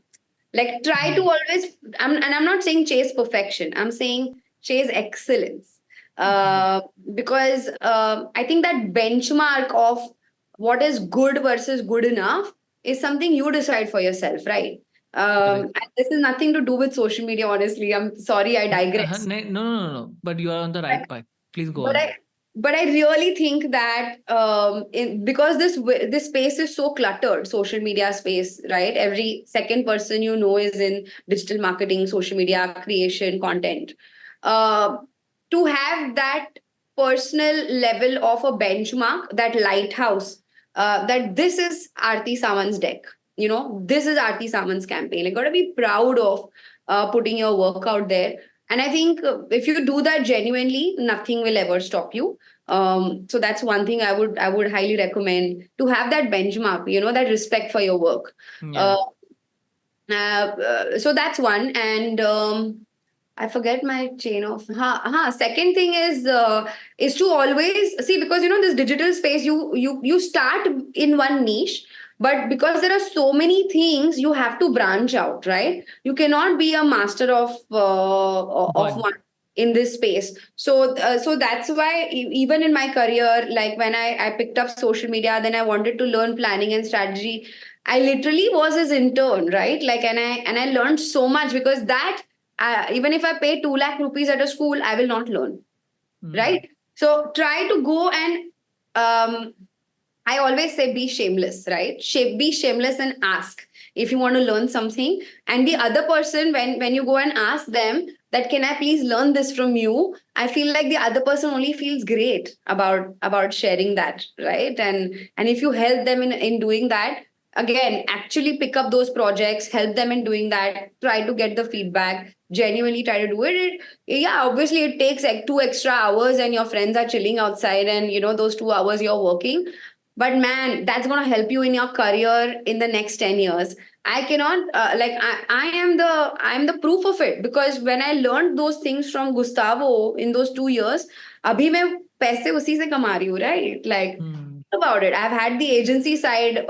Like try to always, and I'm not saying chase perfection, I'm saying chase excellence. Because I think that benchmark of what is good versus good enough is something you decide for yourself, right? And this is nothing to do with social media, honestly. I'm sorry, I digress. No. But you are on the right path. Please go but on. I really think that because this space is so cluttered, social media space, right? Every second person is in digital marketing, social media creation, content. Uh, to have that personal level of a benchmark, that lighthouse, that this is Aarti Samant's deck. This is Aarti Samant's campaign. Like, gotta be proud of putting your work out there. And I think if you do that genuinely, nothing will ever stop you. So that's one thing I would highly recommend, to have that benchmark, that respect for your work. Yeah. So that's one. And I forget my chain of. Second thing is to always see, because this digital space, you start in one niche, but because there are so many things, you have to branch out, right? You cannot be a master of one in this space. So that's why even in my career, like when I picked up social media, then I wanted to learn planning and strategy. I literally was his intern, right? Like, and I learned so much, because that even if I pay 2 lakh rupees at a school, I will not learn, right? So try to go and I always say be shameless, right? Be shameless and ask if you want to learn something. And the other person, when you go and ask them that, can I please learn this from you? I feel like the other person only feels great about sharing that, right? And if you help them in doing that, again, actually pick up those projects, help them in doing that, try to get the feedback, genuinely try to do it. Yeah, obviously it takes like 2 extra hours, and your friends are chilling outside, and those 2 hours you're working. But man, that's going to help you in your career in the next 10 years. I cannot I am the proof of it, because when I learned those things from Gustavo in those 2 years, abhi मैं पैसे उसी से कमा रही हूँ, right? Like about it. I've had the agency side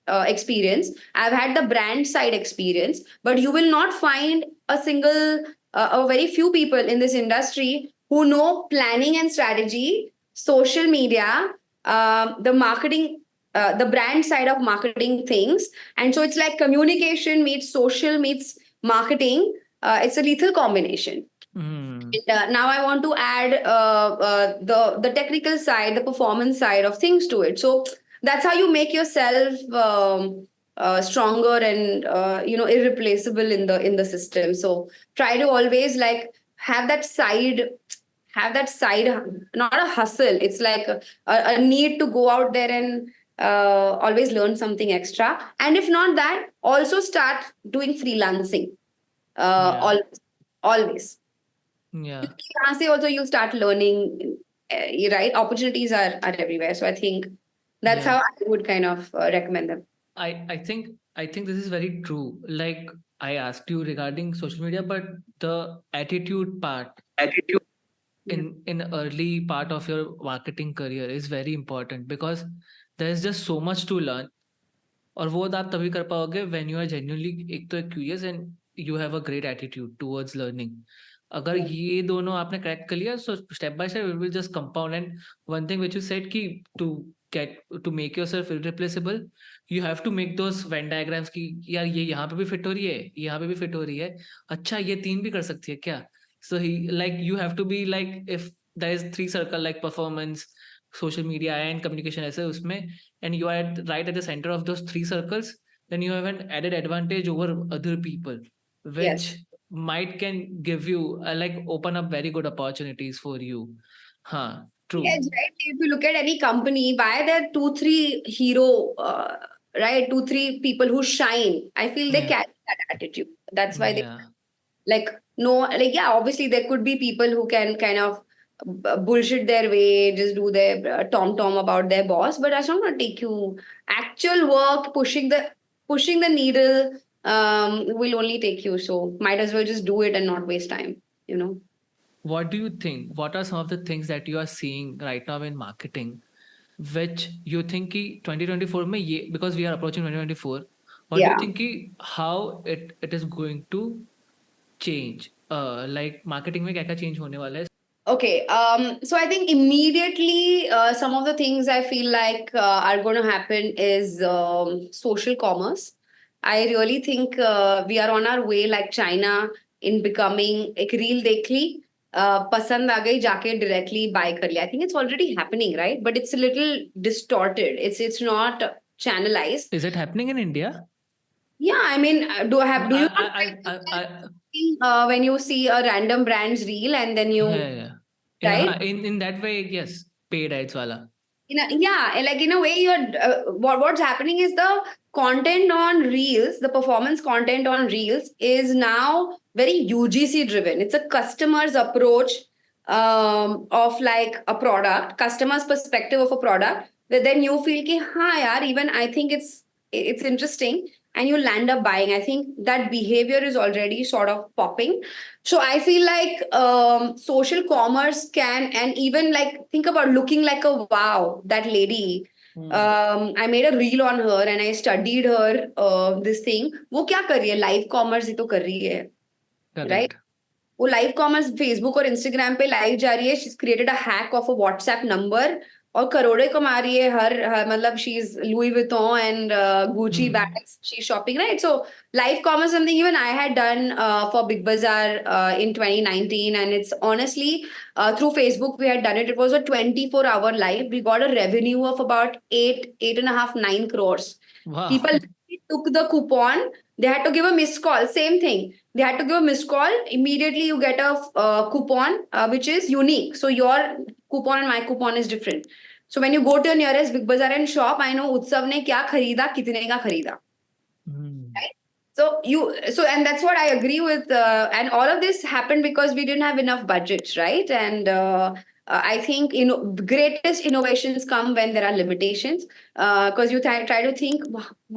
experience. I've had the brand side experience, but you will not find a single, a very few people in this industry who know planning and strategy, social media, the marketing, the brand side of marketing things. And so it's like communication meets social meets marketing. It's a lethal combination. Mm. Now I want to add the technical side, the performance side of things to it. So that's how you make yourself stronger and irreplaceable in the system. So try to always like have that side, not a hustle. It's like a need to go out there and always learn something extra. And if not that, also start doing freelancing. Yeah. Always Yeah. यहाँ से also you'll start learning, right? Opportunities are everywhere. So I think that's Yeah. how I would kind of recommend them. I think this is very true. Like, I asked you regarding social media, but the attitude part Yeah. in early part of your marketing career is very important, because there is just so much to learn. और वो आप तभी कर पाओगे when you are genuinely एक तो curious and you have a great attitude towards learning. अगर Yeah. ये दोनों आपने क्रैक कर लिया, so step by step it will just compound. And one thing which you said कि get to make yourself irreplaceable, you have to make those Venn diagrams कि यार ये यहाँ पे भी fit हो रही है, ये यहाँ पे भी fit हो रही है, अच्छा ये तीन भी कर सकती है क्या? So like you have to be like, if there is three circle like performance, social media and communication ऐसे उसमें, and you are right at the center of those three circles, then you have an added advantage over other people, which Yes. might can give you like open up very good opportunities for you. Huh, true. Yes, right. If you look at any company, why are there two, three hero, right? Two, three people who shine. I feel they Yeah. carry that attitude. That's why they Yeah. like no, like yeah. Obviously, there could be people who can kind of bullshit their way, just do their tom about their boss, but that's not going to take you. Actual work, pushing the needle, will only take you. So might as well just do it and not waste time. You know. What do you think, what are some of the things that you are seeing right now in marketing which you think कि 2024 में ये, because we are approaching 2024, what do you Yeah. think कि how it is going to change, like marketing में क्या क्या change होने वाला है? Okay. So I think immediately some of the things I feel like are going to happen is social commerce. I really think we are on our way like China in becoming एक reel देख ली, पसंद आ गई जाके directly buy कर लिया. I think it's already happening, right? But it's a little distorted. It's not channelized. Is it happening in India? Yeah, I mean, do you not when you see a random brand's reel and then you yeah. right? In that way, yes, paid ads wala. Yeah, like in a way, you're what's happening is the content on reels, the performance content on reels is now very UGC driven. It's a customer's approach of like a product, customer's perspective of a product, that then you feel ki ha yaar, even I think it's interesting, and you land up buying. I think that behavior is already sort of popping. So I feel like social commerce can, and even like think about looking like a wow, that lady. I made a reel on her and I studied her this thing. वो क्या कर रही है? Live commerce ही तो कर रही है, right? Correct. वो लाइव कॉमर्स फेसबुक और इंस्टाग्राम पे लाइव जा रही है. She created a hack of a WhatsApp number और करोड़े कमा रही है हर मतलब she is Louis Vuitton and Gucci bags she shopping right. So live commerce something even I had done for Big Bazaar in 2019, and it's honestly through Facebook we had done it. It was a 24-hour live. We got a revenue of about 8.5, 9 crores. Wow. People took the coupon. They had to give a missed call. Same thing. They had to give a missed call. Immediately, you get a coupon which is unique. So your coupon and my coupon is different. So when you go to your nearest Big Bazaar and shop, I know Utsav ne kya kharida, kitne ka kharida. Right? And that's what I agree with. And all of this happened because we didn't have enough budgets, right? And I think the greatest innovations come when there are limitations. Because you try to think,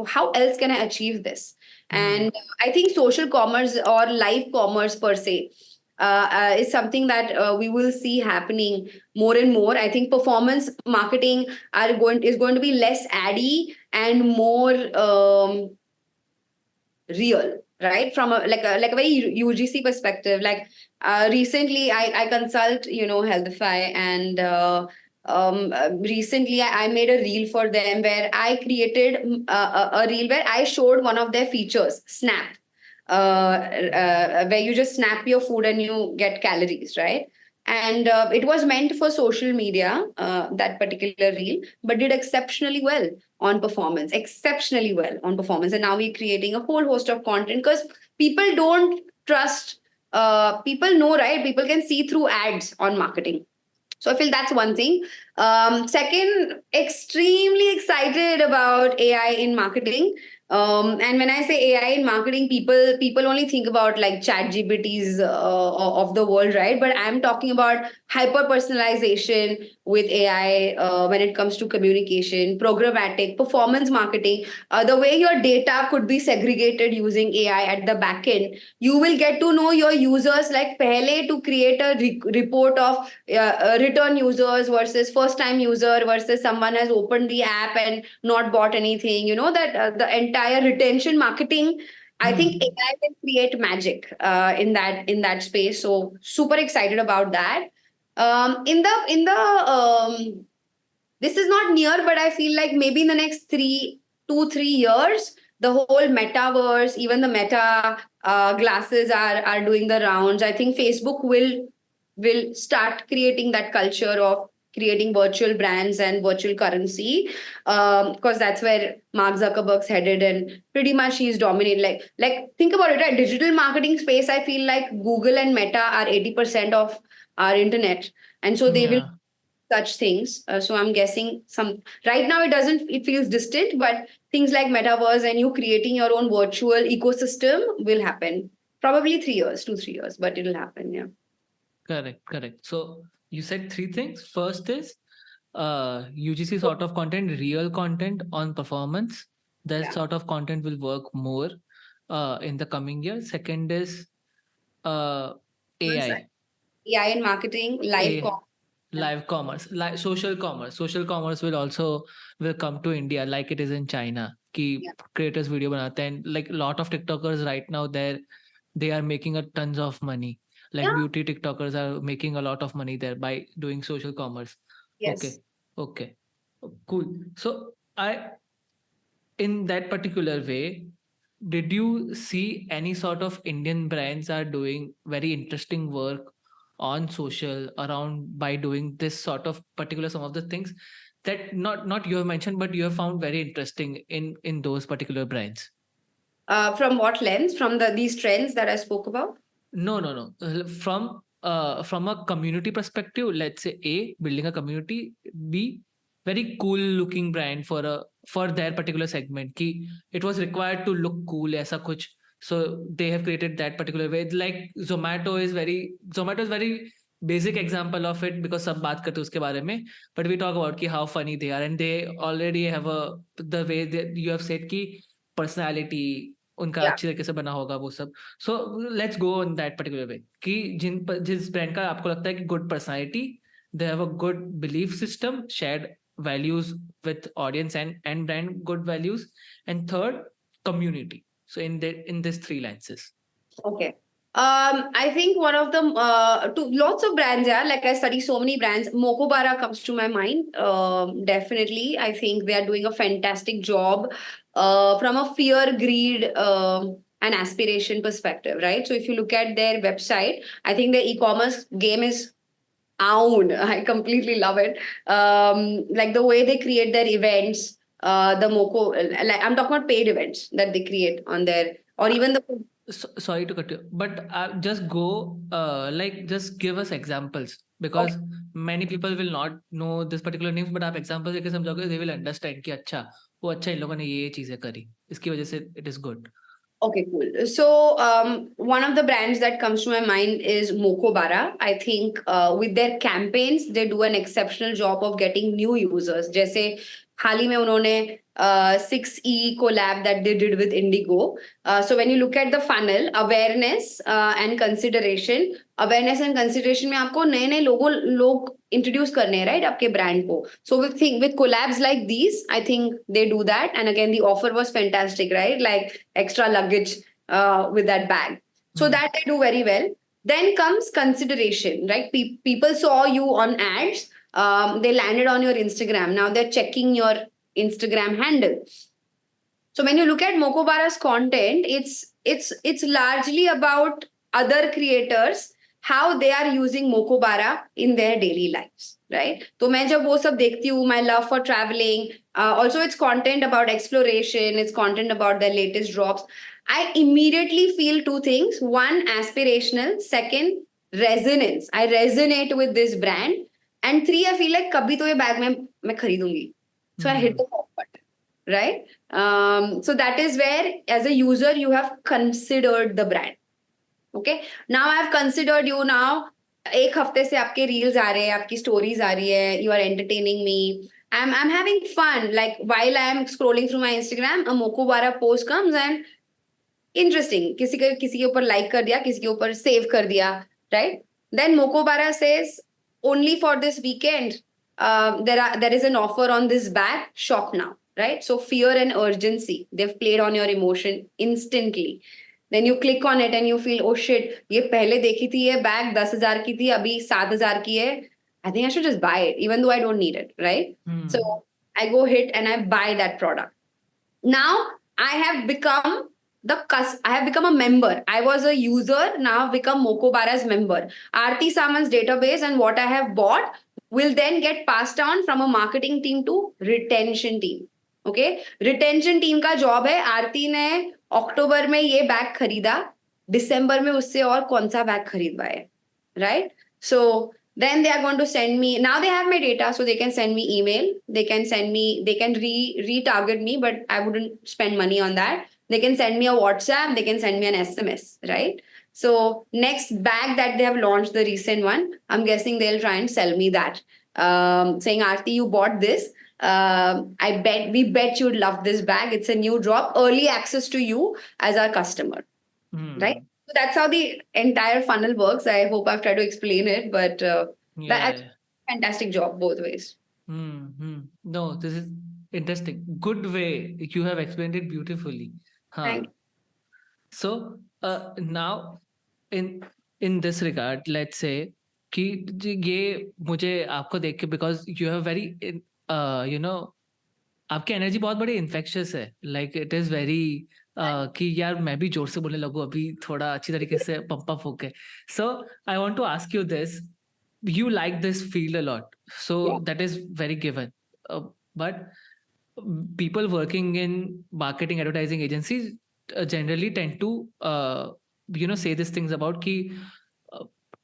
how else can I achieve this? And I think social commerce or live commerce per se, is something that we will see happening more and more. I think performance marketing is going to be less addy and more real, right? From a very UGC perspective. Like recently I consult, Healthify, and recently I made a reel for them where I created a reel where I showed one of their features, Snap, where you just snap your food and you get calories, right? And it was meant for social media, that particular reel, but did exceptionally well on performance, exceptionally well on performance. And now we're creating a whole host of content because people don't trust, people know, right? People can see through ads on marketing. So I feel that's one thing. Second, extremely excited about AI in marketing. And when I say AI in marketing, people only think about like chat GPTs of the world, right? But I'm talking about hyper personalization with AI when it comes to communication, programmatic, performance marketing, the way your data could be segregated using AI at the back end. You will get to know your users like pehle to create a report of return users versus first time user versus someone has opened the app and not bought anything, that the entire retention marketing. I think AI can create magic in that space. So super excited about that. This is not near, but I feel like maybe in the next 3 years, the whole metaverse, even the meta glasses are doing the rounds. I think Facebook will start creating that culture of creating virtual brands and virtual currency, because that's where Mark Zuckerberg's headed, and pretty much he's dominated. Like think about it, right? Digital marketing space, I feel like Google and Meta are 80% of our internet, and so they will Yeah. such things. So I'm guessing some right now it feels distant, but things like metaverse and you creating your own virtual ecosystem will happen. Probably 3 years, 2, 3 years, but it'll happen. Yeah. Correct, correct. So you said three things. First is UGC sort of content, real content on performance. That Yeah. sort of content will work more in the coming year. Second is uh, Once AI, AI in marketing, live A, com. Yeah. live commerce, live social commerce. Social commerce will also will come to India like it is in China. Ki Yeah. creators video banate hain. Like a lot of TikTokers right now, they are making a tons of money. Like Yeah. beauty TikTokers are making a lot of money there by doing social commerce. Okay, Yes. okay, cool. So I, in that particular way, did you see any sort of Indian brands are doing very interesting work on social around by doing this sort of particular some of the things that not you have mentioned but you have found very interesting in those particular brands? From what lens? From these trends that I spoke about. No, no, no. From a community perspective, let's say A, building a community, B, very cool looking brand for their particular segment. Ki it was required to look cool, aisa kuch. So they have created that particular way. Like Zomato is very basic example of it because सब बात करते हैं उसके बारे में. But we talk about कि how funny they are and they already have the way that you have said कि personality उनका Yeah. अच्छी तरीके से बना होगा वो सब. So let's go in that particular way कि जिस ब्रांड का आपको लगता है कि good personality, they have a good belief system, shared values with audience and brand good values, and third community. So in this three lenses. Okay. I think one of them, lots of brands, yeah. Like I study so many brands. Mokobara comes to my mind. Definitely, I think they are doing a fantastic job from a fear, greed, and aspiration perspective, right? So if you look at their website, I think the e-commerce game is own. I completely love it. Like the way they create their events, the Moko, like I'm talking about paid events that they create on their, or even the Sorry to cut you, but just go like just give us examples okay. because many people will not know this particular names, but आप examples देके समझाओगे, they will understand कि अच्छा वो अच्छा इन लोगों ने ये चीजें करी, इसकी वजह से it is good. Okay, cool. So, one of the brands that comes to my mind is Mokobara. I think with their campaigns, they do an exceptional job of getting new users. जैसे हाल ही में उन्होंने 6E collab that they did with Indigo. So when you look at the funnel, awareness and consideration, awareness and consideration में आपको नए नए लोग introduce करने हैं, राइट, आपके ब्रांड को. So with think with collabs like these, I think they do that. And again the offer was fantastic, right, like extra luggage with that bag. So that they do very well. Then comes consideration, right? People saw you on ads. They landed on your Instagram. Now they're checking your Instagram handle. So when you look at Mokobara's content, it's largely about other creators, how they are using Mokobara in their daily lives, right? तो मैं जब वो सब देखती हूँ, my love for traveling, also it's content about exploration, it's content about their latest drops. I immediately feel two things: one, aspirational; second, resonance. I resonate with this brand, and three, I feel like कभी तो ये bag मैं खरीदूंगी. So I hit the pop button, right? So that is where, as a user, you have considered the brand. Okay. Now I have considered you. Now, एक हफ्ते से आपके reels आ रहे हैं, आपकी stories आ रही है. You are entertaining me. I'm having fun. Like while I am scrolling through my Instagram, a Mokobara post comes and interesting. किसी के ऊपर like कर दिया, किसी के ऊपर save कर दिया, right? Then Mokobara says, only for this weekend, there is an offer on this bag. Shop now, right? So fear and urgency, they've played on your emotion instantly. Then you click on it and you feel, oh shit, ये पहले देखी थी, ये bag 10,000 की थी, अभी 7,000 की है. I think I should just buy it, even though I don't need it, right? So I go hit and I buy that product. Now I have become I have become a member. I was a user, now I've become Mokobara's member. Aarti Samant's database and what I have bought will then get passed on from a marketing team to retention team. Okay, retention team का job है, आरती ने अक्टूबर में ये bag खरीदा, दिसंबर में उससे और कौन सा bag खरीदवाए, right? So then they are going to send me, now they have my data, so they can send me email, they can retarget me, but I wouldn't spend money on that. They can send me a WhatsApp, they can send me an SMS, right? So next bag that they have launched, the recent one, I'm guessing they'll try and sell me that, saying, Aarti, you bought this, we bet you'd love this bag, it's a new drop, early access to you as our customer, right? So that's how the entire funnel works. I hope I've tried to explain it, but that's fantastic job both ways. No, this is interesting. Good way. You have explained it beautifully. Thank you. So now in this regard, let's say कि ये मुझे आपको देख के, because you have very you know, आपकी energy बहुत बड़ी infectious है. लाइक इट इज वेरी कि यार मैं भी जोर से बोलने लगूं अभी थोड़ा अच्छी तरीके से पंप अप होके. So I want to ask you this. You like this field a lot, so Yeah. that is very given, but people working in marketing advertising agencies generally tend to say these things about कि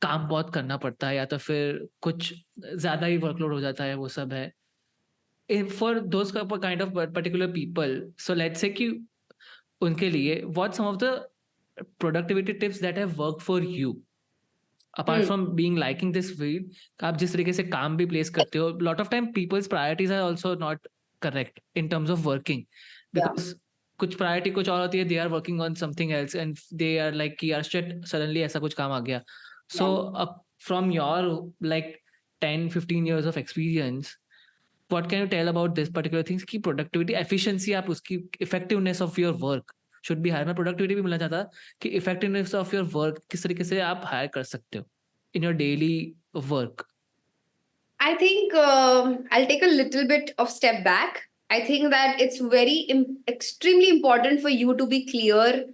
काम बहुत करना पड़ता है या तो फिर कुछ ज्यादा ही वर्कलोड हो जाता है, वो सब है. For those kind of particular people, so let's say कि उनके लिए what some of the productivity tips that have worked for you apart from being liking this field, आप जिस तरीके से काम भी place करते हो, lot of time people's priorities are also not correct in terms of working, because कुछ priority कुछ और होती है, they are working on something else and they are like कि यार shit suddenly ऐसा कुछ काम आ गया. So from your like 10-15 years of experience, what can you tell about this particular things की productivity efficiency, आप उसकी effectiveness of your work should be higher. मैं productivity भी मिलना चाहता कि effectiveness of your work किस तरीके से आप higher कर सकते हो in your daily work. I think I'll take a little bit of step back. I think that it's very extremely important for you to be clear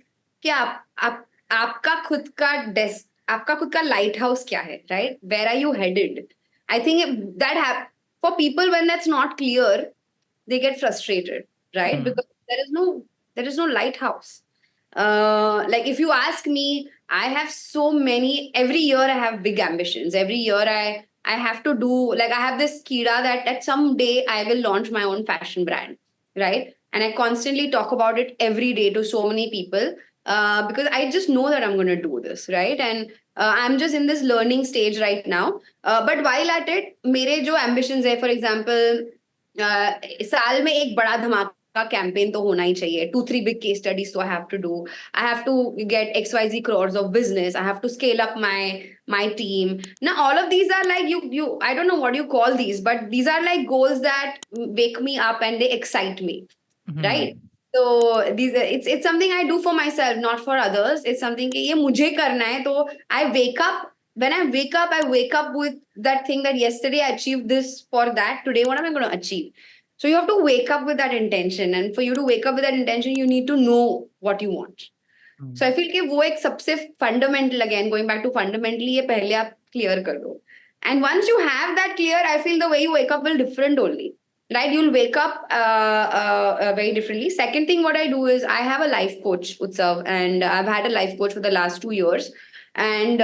कि आपका खुद का desk, आपका खुद का lighthouse क्या है, right? Where are you headed? I think that for people, when that's not clear, they get frustrated, right? Because there is no lighthouse. Like if you ask me, I have so many, every year I have big ambitions. Every year I have to do, like I have this kida that at some day I will launch my own fashion brand, right? And I constantly talk about it every day to so many people because I just know that I'm going to do this, right? And I'm just in this learning stage right now. But while at it, मेरे जो ambitions है, for example, साल में एक बड़ा धमाका का campaign तो होना ही चाहिए. 2-3 big case studies so I have to do. I have to get XYZ crores of business. I have to scale up my team. Now all of these are like you I don't know what you call these, but these are like goals that wake me up and they excite me, right? Hmm. So these it's something I do for myself, not for others. It's something कि ये मुझे करना है. तो I wake up. When I wake up with that thing that yesterday I achieved this for that. Today, what am I going to achieve? So you have to wake up with that intention, and for you to wake up with that intention, you need to know what you want. So I feel कि वो एक सबसे fundamental, again going back to fundamentally, ये पहले आप clear कर दो. And once you have that clear, I feel the way you wake up will different only. Right, you'll wake up very differently. Second thing, what I do is I have a life coach, Utsav, and I've had a life coach for the last 2 years. And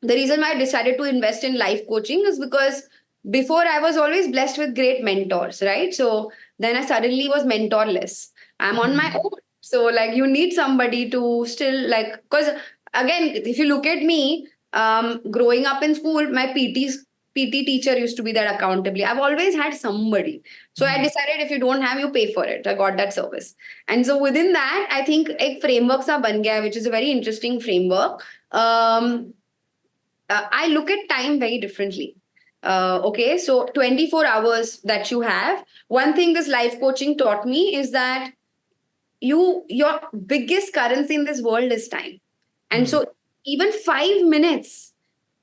the reason why I decided to invest in life coaching is because before I was always blessed with great mentors, right? So then I suddenly was mentorless. I'm on my own. So like you need somebody to still like, because again, if you look at me, growing up in school, my PT teacher used to be that accountably. I've always had somebody. So I decided if you don't have, you pay for it. I got that service. And so within that, I think a framework sa ban gaya, which is a very interesting framework. I look at time very differently. Okay, so 24 hours that you have. One thing this life coaching taught me is that your biggest currency in this world is time. And so even 5 minutes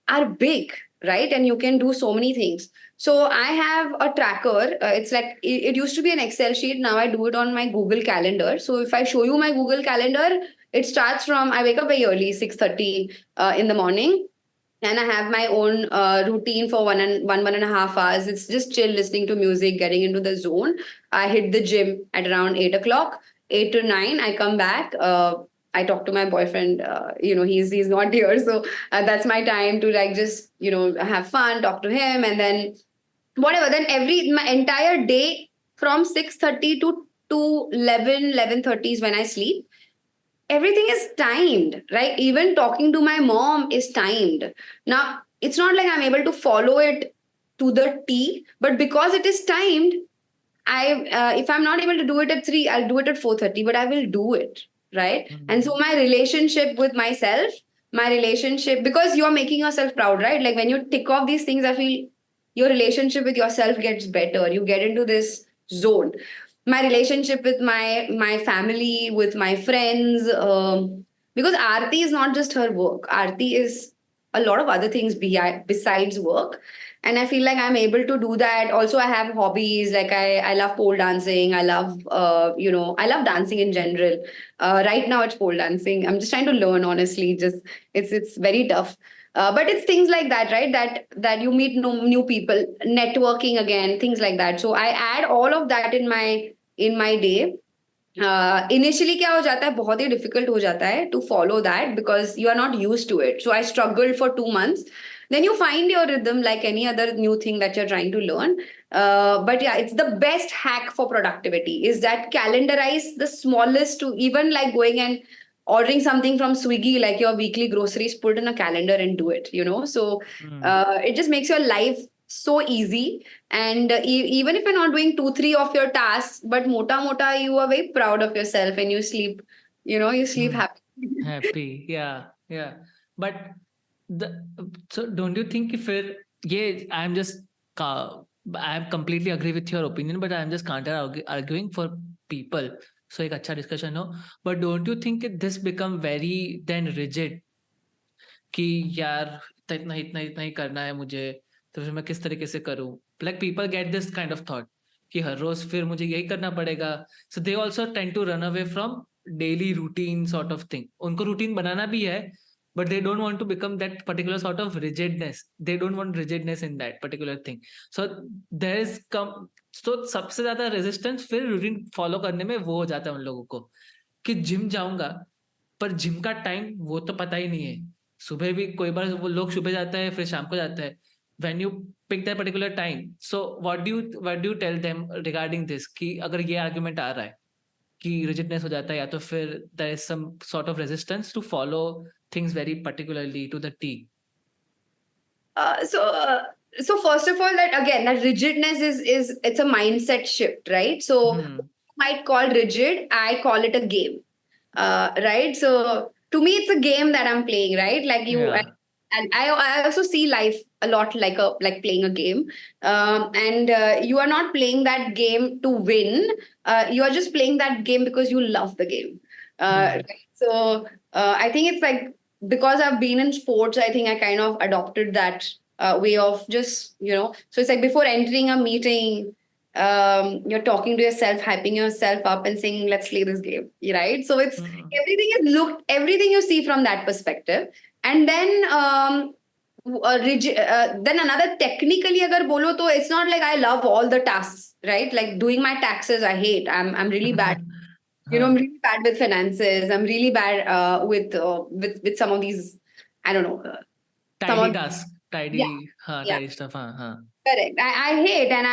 are big, right? And you can do so many things. So I have a tracker. It's like it used to be an Excel sheet. Now I do it on my Google Calendar. So if I show you my Google Calendar, it starts from I wake up very early, 6:30 in the morning, and I have my own routine for 1.5 hours. It's just chill, listening to music, getting into the zone. I hit the gym at around 8 o'clock, 8 to 9. I come back. I talk to my boyfriend. He's not here, so that's my time to like just have fun, talk to him, and then whatever. Then my entire day from 6:30 to 11:30 is when I sleep. Everything is timed, right? Even talking to my mom is timed. Now, it's not like I'm able to follow it to the T, but because it is timed, if I'm not able to do it at 3, I'll do it at 4:30, but I will do it, right? And so my relationship with myself, because you're making yourself proud, right? Like when you tick off these things, I feel your relationship with yourself gets better. You get into this zone. My relationship with my family, with my friends, because Aarti is not just her work. Aarti is a lot of other things besides work, and I feel like I'm able to do that. Also I have hobbies, like I love pole dancing. I love I love dancing in general. Right now it's pole dancing. I'm just trying to learn, honestly. Just it's very tough. But it's things like that, right? That you meet new people, networking again, things like that. So I add all of that in my day. Initially क्या हो जाता है, बहुत ही difficult हो जाता है to follow that because you are not used to it. So I struggled for 2 months. Then you find your rhythm like any other new thing that you're trying to learn. But yeah, it's the best hack for productivity is that calendarize the smallest, to even like going and ordering something from Swiggy, like your weekly groceries, put in a calendar and do it. So it just makes your life so easy. And even if you're not doing 2 3 of your tasks, but mota you are very proud of yourself and you sleep, you sleep happy. Happy, yeah. But the so don't you think if it, yeah, I'm completely agree with your opinion, but I'm just arguing for people. So एक अच्छा discussion हो. But don't you think this become very then rigid कि यार इतना ही करना है मुझे, तो फिर मैं किस तरीके से करूँ? Like people get this kind of thought कि हर रोज फिर मुझे यही करना पड़ेगा. So they also tend to run away from daily routine sort of thing. उनको routine बनाना भी है, but they don't want to become that particular sort of rigidness. They don't want rigidness in that particular thing. So there is so सबसे ज्यादा resistance फिर routine follow करने में वो हो जाता है उन लोगों को कि जिम जाऊंगा, पर जिम का टाइम वो तो पता ही नहीं है. सुबह भी कोई बार वो लोग सुबह जाता है फिर शाम को जाता है. When you pick that particular time, so what do you tell them regarding this कि अगर ये argument आ रहा है कि rigidness हो जाता है या तो फिर there is some sort of resistance to follow things very particularly to the T. So first of all, that again, that rigidness is it's a mindset shift, right? So Hmm. might call rigid, I call it a game. Right? So to me, it's a game that I'm playing, right? Like you Yeah. and I also see life a lot like playing a game. And you are not playing that game to win. You are just playing that game because you love the game. Hmm. Right? So I think it's like because I've been in sports, I think I kind of adopted that way of just, so it's like before entering a meeting, you're talking to yourself, hyping yourself up and saying, let's play this game, right? So it's Hmm. everything you see from that perspective. And then then another technically agar bolo to, it's not like I love all the tasks, right? Like doing my taxes, I hate. I'm really bad. I'm हाँ, really bad with finances. I'm really bad with some of these, I don't know, some tidy of, task, yeah, yeah. tidy stuff, हाँ, हाँ. Correct. I hate and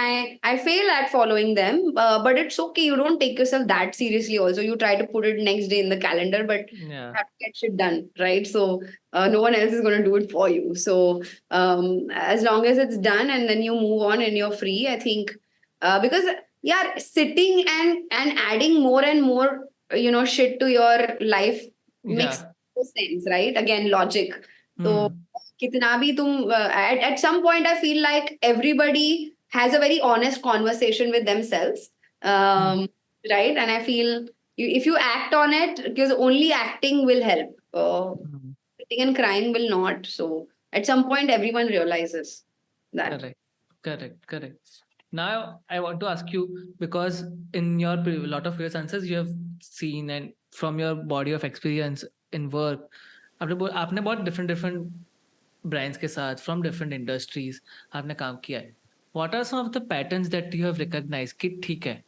I fail at following them, but it's okay. You don't take yourself that seriously. Also, you try to put it next day in the calendar, but you Yeah. have to get shit done, right? So no one else is going to do it for you. So as long as it's done and then you move on and you're free, I think because yeah, sitting and adding more and more shit to your life makes Yeah. no sense, right? Again, logic. So Hmm. कितना भी तुम at some point I feel like everybody has a very honest conversation with themselves, Hmm. um, right? And I feel if you act on it, because only acting will help, Hmm. sitting and crying will not. So at some point everyone realizes that. Correct. Correct. Correct. Now I want to ask you, because in your lot of previous answers you have seen, and from your body of experience in work, आपने बहुत different different brands के साथ from different industries आपने काम किया है. What are some of the patterns that you have recognized कि ठीक है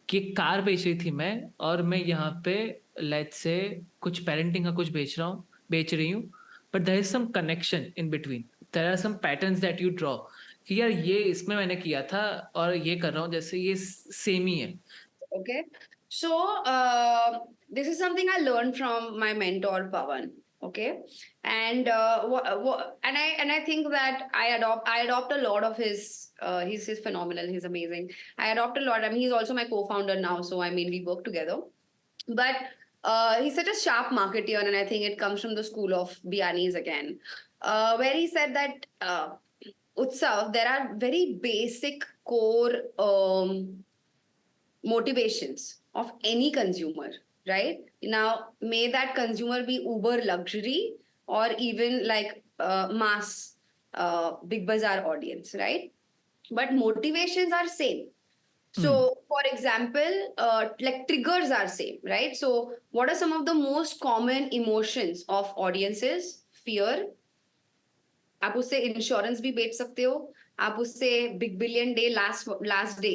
कि कार बेच रही थी मैं, और मैं यहाँ पे लेट्स से कुछ पेरेंटिंग का कुछ बेच रही हूँ, but there is some connection in between, there are some patterns that you draw कि यार ये इसमें मैंने किया था और ये कर रहा हूँ, जैसे ये सेम ही है. Okay. So this is something I learned from my mentor Pawan. Okay, and and I think that I adopt a lot of his. He's phenomenal. He's amazing. I adopt a lot. I mean, he's also my co-founder now, so I mean we work together. But he's such a sharp marketeer, and I think it comes from the school of Bianis again, where he said that Utsav, there are very basic core motivations of any consumer, right? Now, may that consumer be uber luxury or even like mass big bazaar audience, right? But motivations are same. Hmm. So, for example, like triggers are same, right? So, what are some of the most common emotions of audiences? Fear. आप उससे insurance भी बेच सकते हो, आप उससे big billion day last last day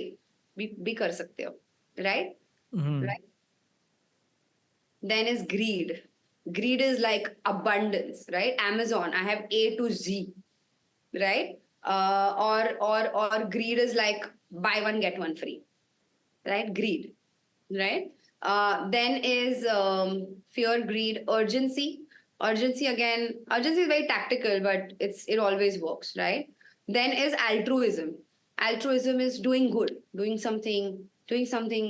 भी कर सकते हो, right? Hmm. Right. Then is greed. Greed is like abundance, right? Amazon, I have A to Z, right? Or greed is like buy one get one free, right? Greed, right? Then is fear, greed, urgency. Urgency again, urgency is very tactical, but it always works, right? Then is altruism. Altruism is doing good, doing something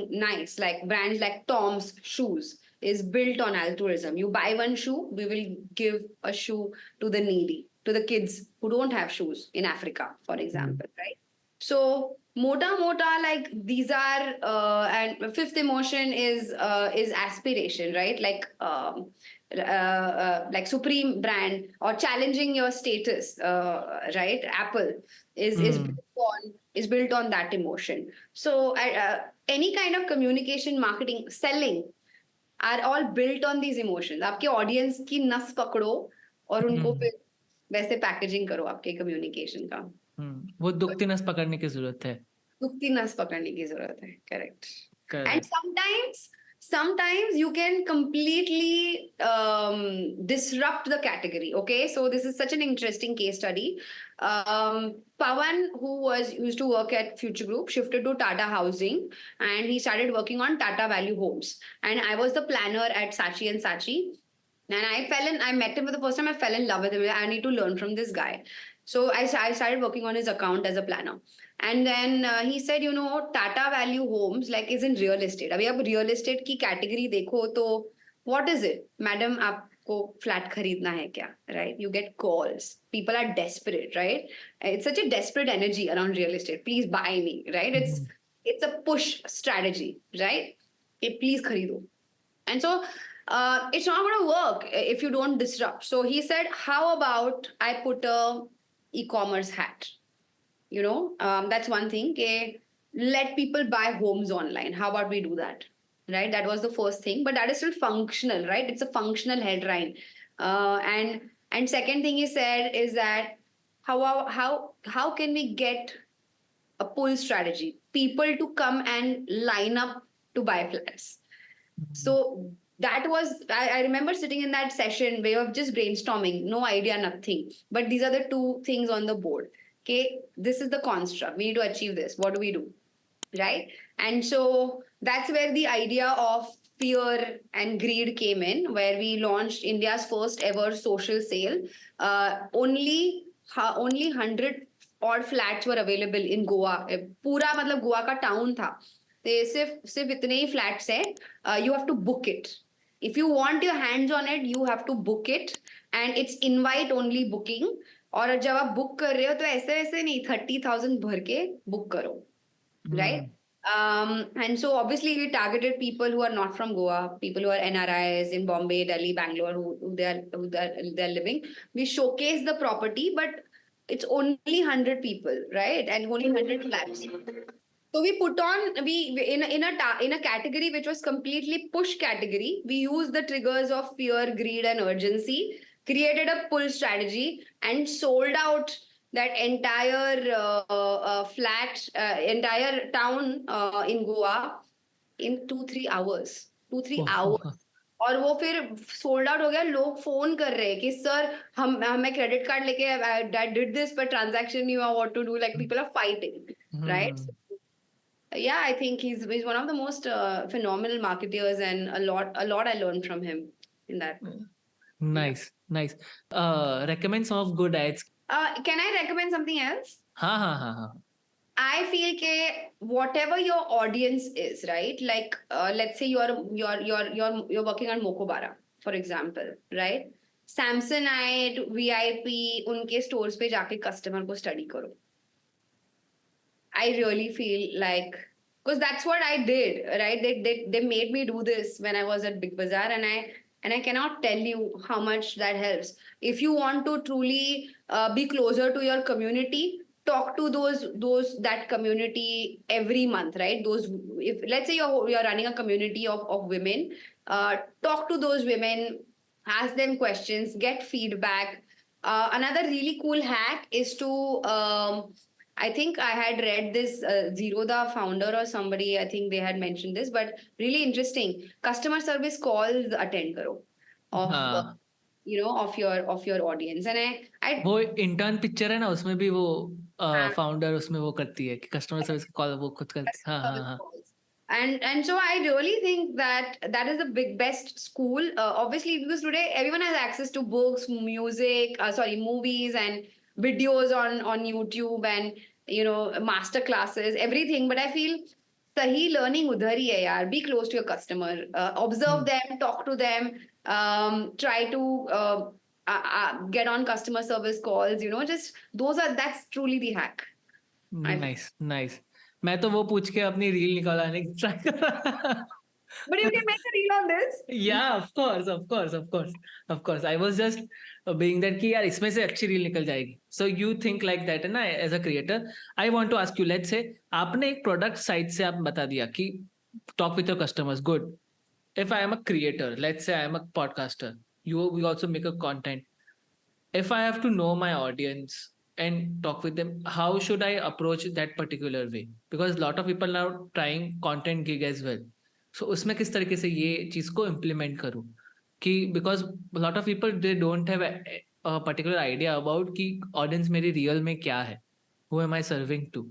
nice. Like brands like Tom's shoes is built on altruism. You buy one shoe, we will give a shoe to the needy, to the kids who don't have shoes in Africa, for Hmm. example, right? So mota like these are and fifth emotion is aspiration, right? Like supreme brand or challenging your status, right? Apple Hmm. is built on that emotion. So any kind of communication, marketing, selling are all built on these emotions. आपके audience की नस पकड़ो और उनको Hmm. फिर वैसे packaging करो आपके कम्युनिकेशन का. वो दुखती नस पकड़ने की जरूरत है. दुखती नस पकड़ने की जरूरत है. Correct. And correct. sometimes you can completely disrupt the category. Okay, so this is such an interesting case study. Pawan, who was used to work at Future Group, shifted to Tata Housing, and he started working on Tata Value Homes, and I was the planner at Saatchi and Saatchi. And I met him for the first time. I fell in love with him. I need to learn from this guy. So I started working on his account as a planner. And then he said, you know, Tata Value Homes like is in real estate. अभी आप real estate की category देखो तो what is it? Madam, आपको flat खरीदना है क्या? Right? You get calls. People are desperate, right? It's such a desperate energy around real estate. Please buy me, right? It's a push strategy, right? Please खरीदो. And so it's not going to work if you don't disrupt. So he said, how about I put a e-commerce hat? You know, that's one thing. Okay, let people buy homes online. How about we do that? Right? That was the first thing, but that is still functional, right? It's a functional headline. And second thing he said is that how can we get a pull strategy, people to come and line up to buy flats. So that was, I remember sitting in that session where of just brainstorming, no idea, nothing. But these are the two things on the board. Okay, this is the construct. We need to achieve this. What do we do? Right? And so that's where the idea of fear and greed came in, where we launched India's first ever social sale. Only 100 odd flats were available in Goa. पूरा मतलब गोवा का town था. ते सिर्फ इतने ही flats हैं. You have to book it. If you want your hands on it, you have to book it, and it's invite only booking. और जब आप बुक कर रहे हो तो ऐसे वैसे नहीं 30,000 भर के बुक करो, right? And so obviously we targeted people who are not from Goa, people who are NRIs in Bombay, Delhi, Bangalore, who they're living. We showcase the property, but it's only 100 people, right? And only 100 flats. So we put on in a category which was completely push category. We used the triggers of fear, greed, and urgency, created a pull strategy, and sold out that entire entire town in Goa in 2-3 hours. 2-3 hours. और वो फिर sold out हो गया. लोग phone कर रहे हैं कि सर हम हमें क्रेडिट कार्ड लेके दैट डिड दिस पर transaction you are what to do, like people are fighting, right? Yeah, I think he's one of the most phenomenal marketers, and a lot I learned from him in that. Nice, nice. Recommend some of good ads. Can I recommend something else? हाँ. I feel that whatever your audience is, right? Like let's say you're working on Mokobara, for example, right? Samsonite, VIP, उनके stores पे जाके customer को study करो. I really feel like, because that's what I did, right? They made me do this when I was at Big Bazaar, and I cannot tell you how much that helps. If you want to truly be closer to your community, talk to that community every month, right? Those, if let's say you're running a community of women, talk to those women, ask them questions, get feedback. Another really cool hack is to I think I had read this, Zero the founder or somebody, I think they had mentioned this, but really interesting. Customer service calls attend karo of हाँ. of your audience. And I वो intern picture है ना, उसमें भी वो founder उसमें वो करती है कि कस्टमर सर्विस कॉल वो खुद करती. हाँ. And so I really think that is the best school, obviously, because today everyone has access to books, music, movies and videos on YouTube, and master classes, everything. But I feel sahi learning udhar hi hai yaar. Be close to your customer, observe them, talk to them, try to get on customer service calls, just that's truly the hack. Nice. मैं तो वो पूछ के अपनी reel निकालने की try कर रहा. But you can make a reel on this. Yeah, of course. I was just being that कि यार इसमें से अच्छी रील निकल जाएगी. So you think like that है ना, as a creator. I want to ask you, let's say आपने एक प्रोडक्ट साइड से आप बता दिया कि talk with your customers, good. If I am a creator, let's say I am a podcaster, we also make a content. If I have to know my audience and talk with them, how should I approach that particular way? Because a lot of people are trying content gig as well. So उसमें किस तरीके से ये चीज को implement करूँ कि because a lot of people they don't have a particular idea about कि audience मेरी real में क्या है, who am I serving to?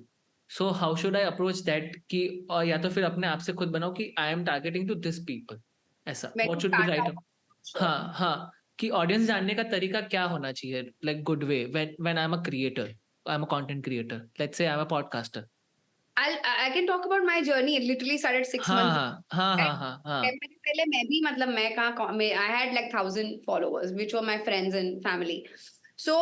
So how should I approach that कि या तो फिर अपने आप से खुद बनाओ कि I am targeting to this people, ऐसा When what you should be start right? out. Sure. हाँ कि ऑडियंस जानने का तरीका क्या होना चाहिए, like good way when I am a creator I'm a content creator. Let's say I'm a podcaster. I can talk about my journey. It literally started 6 months. हाँ हाँ हाँ हाँ हाँ महीने पहले मैं भी मतलब मैं कहाँ मैं I had like 1,000 followers, which were my friends and family. So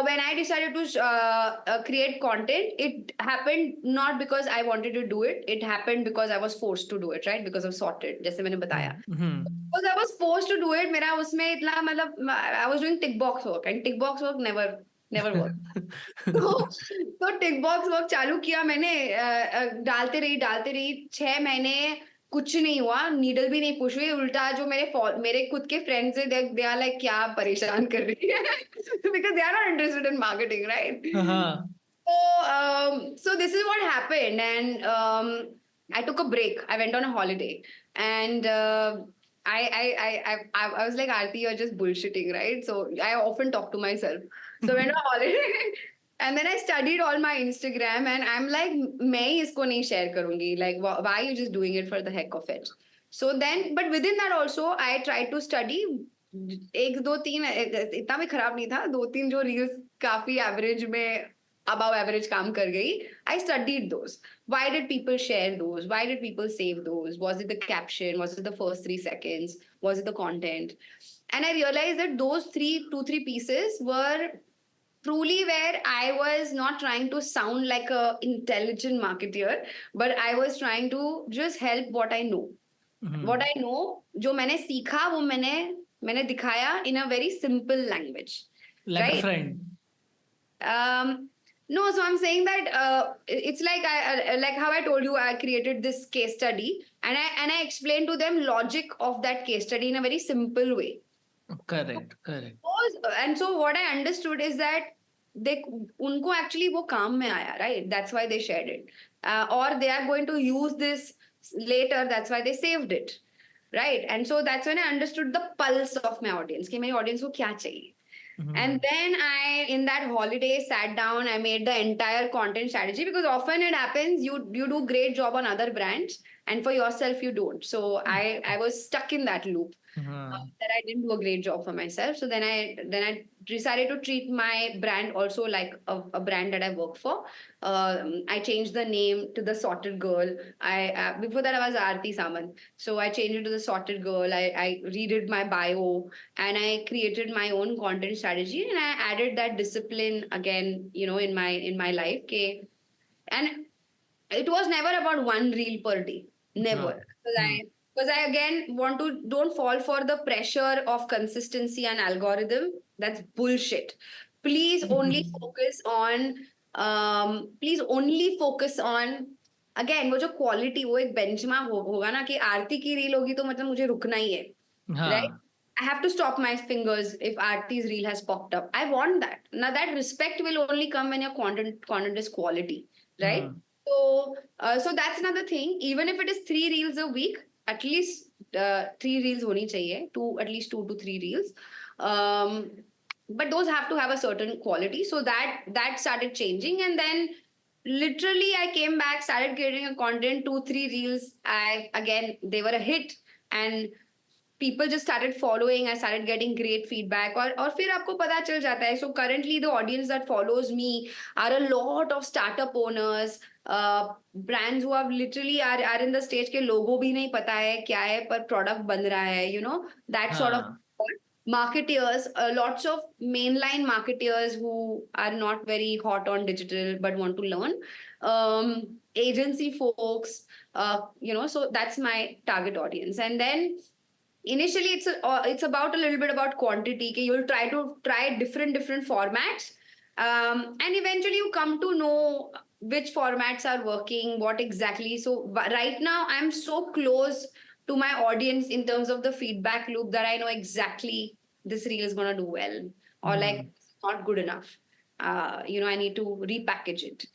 when I decided to create content, it happened not because I wanted to do it. It happened because I was forced to do it, right? Because of sorted, जैसे मैंने बताया. Because I was forced to do it, मेरा उसमें इतना मतलब I was doing tick box work and tick box work never worked. तो टिक box work चालू किया मैंने. डालते रही 6 महीने कुछ नहीं हुआ. नीडल भी नहीं पुश हुई. उल्टा जो मेरे खुद के फ्रेंड्स है दे आर लाइक क्या परेशान कर रही है because they are not interested in marketing right. हाँ So this is what happened, and I took a break. I went on a holiday, and I was like, Aarti, you're just bullshitting, right? So I often talk to myself. So I went on a holiday, and then I studied all my Instagram, and I'm like, मैं ही इसको नहीं share करूँगी. Like, why are you just doing it for the heck of it? So then, but within that also, I tried to study. एक दो तीन इतना भी खराब नहीं था. 2-3 जो रील्स काफी एवरेज में above average काम कर गई. I studied those. Why did people share those? Why did people save those? Was it the caption? Was it the first 3 seconds? Was it the content? And I realized that those 2-3 pieces were truly where I was not trying to sound like a intelligent marketer, but I was trying to just help what I know. What I know, जो मैंने सीखा वो मैंने दिखाया in a very simple language. like a Right? friend. No, so I'm saying that it's like like how I told you, I created this case study and I explained to them logic of that case study in a very simple way. Correct. And so what I understood is that they उनको actually वो काम में आया, right? That's why they shared it. Or they are going to use this later. That's why they saved it, right? And so that's when I understood the pulse of my audience. कि मेरी audience को क्या चाहिए. And then in that holiday, sat down. I made the entire content strategy because often it happens you do great job on other brands and for yourself you don't. So I was stuck in that loop that I didn't do a great job for myself. So then I decided to treat my brand also like a brand that I work for. I changed the name to the Sorted Girl. I before that I was Aarti Samant, so I changed it to the Sorted Girl. I redid my bio and I created my own content strategy and I added that discipline again, in my life. Okay, and it was never about one reel per day. Never. Because I again don't fall for the pressure of consistency and algorithm. That's bullshit. Please only focus on again वो जो quality वो एक benchmark होगा ना कि आरती की reel होगी तो मतलब मुझे रुकना ही है, right? I have to stop my fingers if Aarti's reel has popped up. I want that. Now that respect will only come when your content is quality, right? So that's another thing. Even if it is 3 reels a week, at least 3 reels honi chahiye, at least 2 to 3 reels. But those have to have a certain quality. So that started changing, and then literally I came back, started creating a content, 2-3 reels. They were a hit, and people just started following. I started getting great feedback और फिर आपको पता चल जाता है. So currently the audience that follows me are a lot of startup owners, brands who have literally are in the stage के लोगो भी नहीं पता है क्या है पर product बन रहा है, that sort of marketeers, lots of mainline marketeers who are not very hot on digital but want to learn, agency folks, so that's my target audience. And then initially it's about a little bit about quantity. Okay? You'll try different formats, and eventually you come to know which formats are working, what exactly. So right now I'm so close to my audience in terms of the feedback loop that I know exactly this reel is going to do well, or like it's not good enough. I need to repackage it.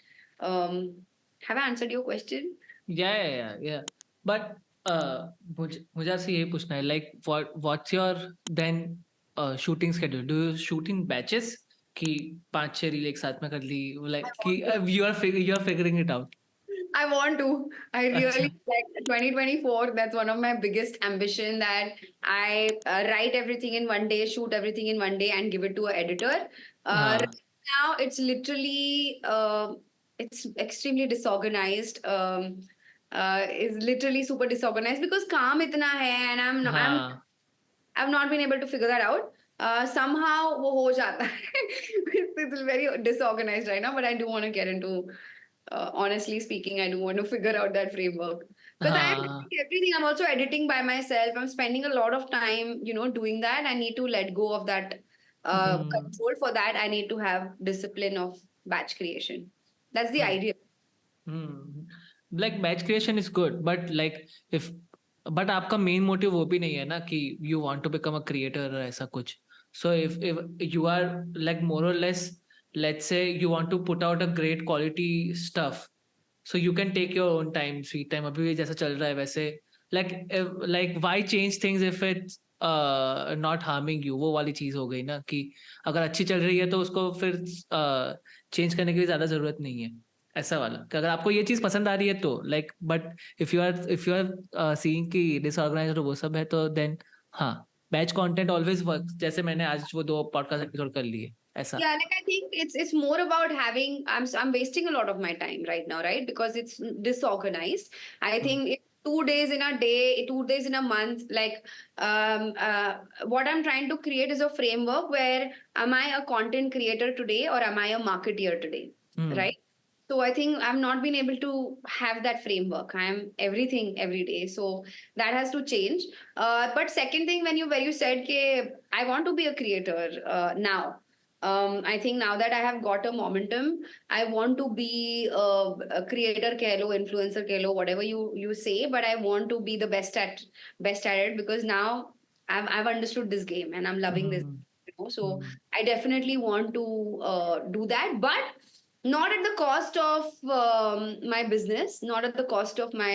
Have I answered your question? Yeah. But मुझे आपसे ये पूछना है, like what's your then shooting schedule? Do you shoot in batches कि 5-6 reel एक साथ में कर ली, like कि you are figuring it out? I want to. I really अच्छा. like 2024. That's one of my biggest ambition, that I write everything in one day, shoot everything in one day, and give it to an editor. हाँ. Right now it's literally it's extremely disorganized. Is literally super disorganized because काम इतना है and हाँ. I've not been able to figure that out. Somehow वो हो जाता है. It's very disorganized right now, but I do want to get into. Honestly speaking, I do want to figure out that framework because I am हाँ. doing everything. I'm also editing by myself. I'm spending a lot of time, doing that. I need to let go of that Hmm. control. For that, I need to have discipline of batch creation. That's the Hmm. idea. Hmm. Like batch creation is good, but like if but आपका main motive वो भी नहीं है ना कि you want to become a creator or ऐसा कुछ. So if you are like more or less, let's say you want to put out a great quality stuff, so you can take your own time, sweet time. अभी भी जैसा चल रहा है वैसे like why change things if it's not harming you. वो वाली चीज हो गई ना कि अगर अच्छी चल रही है तो उसको फिर चेंज करने की भी ज्यादा जरूरत नहीं है. ऐसा वाला कि अगर आपको ये चीज पसंद आ रही है तो like but if you are seeing कि डिसऑर्गेनाइज्ड वो सब है तो देन हाँ बैच कंटेंट ऑलवेज वर्क. जैसे मैंने आज वो 2 पॉडकास्ट एपिसोड कर लिए ऐसा. Yeah, like I think it's more about having. I'm wasting a lot of my time right now, right? Because it's disorganized. I hmm. think it's 2 days in a day, 2 days in a month. Like, what I'm trying to create is a framework where am I a content creator today or am I a marketeer today, hmm. right? So I think I've not been able to have that framework. I'm everything every day, so that has to change. But second thing, where you said, "Ke I want to be a creator now." I think now that I have got a momentum, I want to be a creator, keh lo, influencer, keh lo, whatever you say. But I want to be the best at it because now I've understood this game and I'm loving this. Hmm. So hmm. I definitely want to do that, but not at the cost of my business, not at the cost of my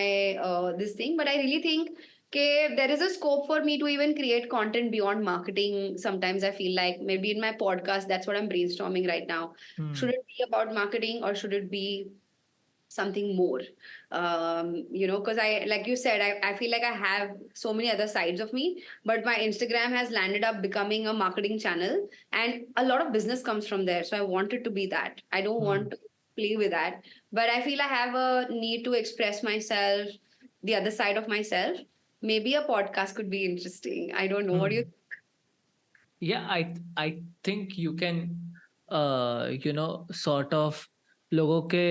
this thing. But I really think okay, there is a scope for me to even create content beyond marketing. Sometimes I feel like maybe in my podcast, that's what I'm brainstorming right now. Should hmm. it be about marketing or should it be something more? Because like you said, I feel like I have so many other sides of me, but my Instagram has landed up becoming a marketing channel and a lot of business comes from there. So I want it to be that. I don't want hmm. to play with that, but I feel I have a need to express myself, the other side of myself. Maybe a podcast could be interesting. I don't know. What do you? Hmm. Yeah, I think you can sort of लोगों के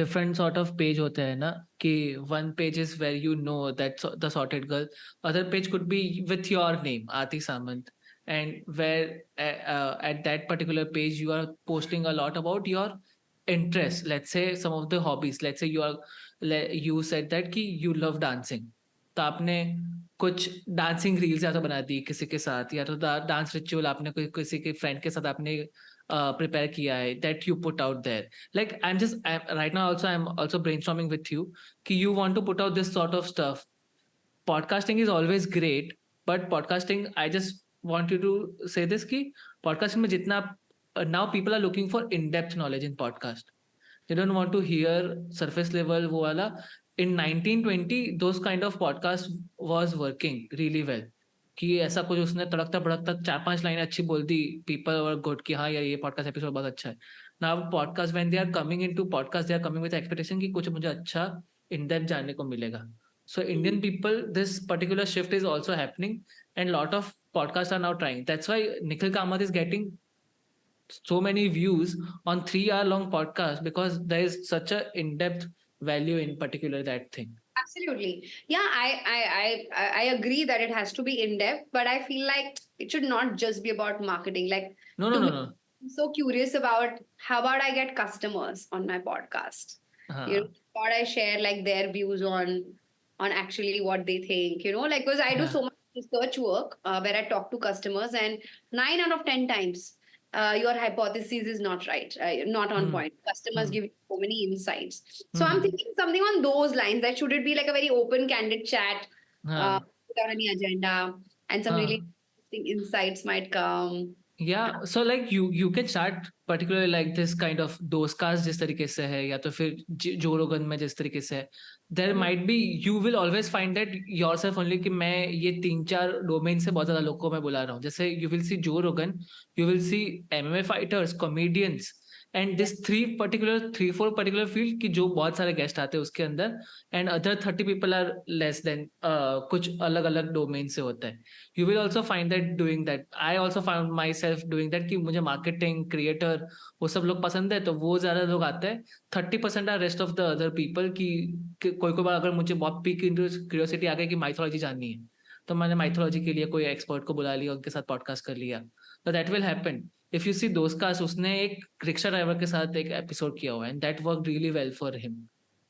different sort of page होते हैं ना कि one page is where you know that the sorted girl, other page could be with your name Aarti Samant, and where at that particular page you are posting a lot about your interests. Let's say some of the hobbies. Let's say you said that कि you love dancing, तो आपने कुछ dancing reels या तो बना दी किसी के साथ या तो डांस रिचुअल आपने कोई किसी के फ्रेंड के साथ आपने प्रिपेयर किया है that you put out there. Like I am also brainstorming with you कि you want to put out this sort of stuff. Podcasting is always great, but podcasting I just want you to say this कि podcasting में जितना now people are looking for in depth knowledge in podcast. They don't want to hear surface level वो वाला. In 1920 those kind of podcast was working really well कि ऐसा कुछ उसने तड़कता भड़कता 4-5 line अच्छी बोल दी, people were good कि हाँ यार ये podcast episode बहुत अच्छा है. Now podcast when they are coming into podcast they are coming with expectation कि कुछ मुझे अच्छा in depth जानने को मिलेगा. So Indian people, this particular shift is also happening and lot of podcasts are now trying. That's why Nikhil Kamath is getting so many views on 3 hour long podcast because there is such a in-depth value in particular that thing. Absolutely. Yeah, I agree that it has to be in depth, but I feel like it should not just be about marketing. Like No, no, to no, me, no. I'm so curious about how about I get customers on my podcast. हाँ. How about I share like their views on actually what they think. Like because I do Yeah. so much research work where I talk to customers, and 9 out of 10 times your hypothesis is not right, not on Hmm. point. Customers Hmm. give you so many insights. So I'm Hmm. thinking something on those lines. That should it be like a very open, candid chat हाँ. without any agenda, and some really हाँ. interesting insights might come. Yeah, so like you can start particularly like this kind of दोस्त जिस तरीके से है या तो फिर जो रोगन में जिस तरीके से है, there might be you will always find that yourself only कि मैं ये 3-4 डोमेन से बहुत ज्यादा लोगों को मैं बुला रहा हूँ. जैसे you will see Joe Rogan, you will see MMA fighters, comedians and this 3-4 particular field कि जो बहुत सारे गेस्ट आते हैं उसके अंदर and other 30 people are less than कुछ अलग अलग डोमेन से होता है. You will also find that doing that. I also found myself doing that कि मुझे मार्केटिंग क्रिएटर वो सब लोग पसंद है तो वो ज्यादा लोग आते हैं. 30% are rest of the other people कि कोई कोई बार अगर मुझे बहुत पीक क्यूरियोसिटी आ गई कि माइथोलॉजी जाननी है तो मैंने माइथोलॉजी के लिए कोई एक्सपर्ट को बुला लिया उनके साथ पॉडकास्ट कर लिया. तो that will happen. If you see दोस्त कास्ट उसने एक रिक्शा ड्राइवर के साथ एक एपिसोड किया हुआ है and that work really well for him.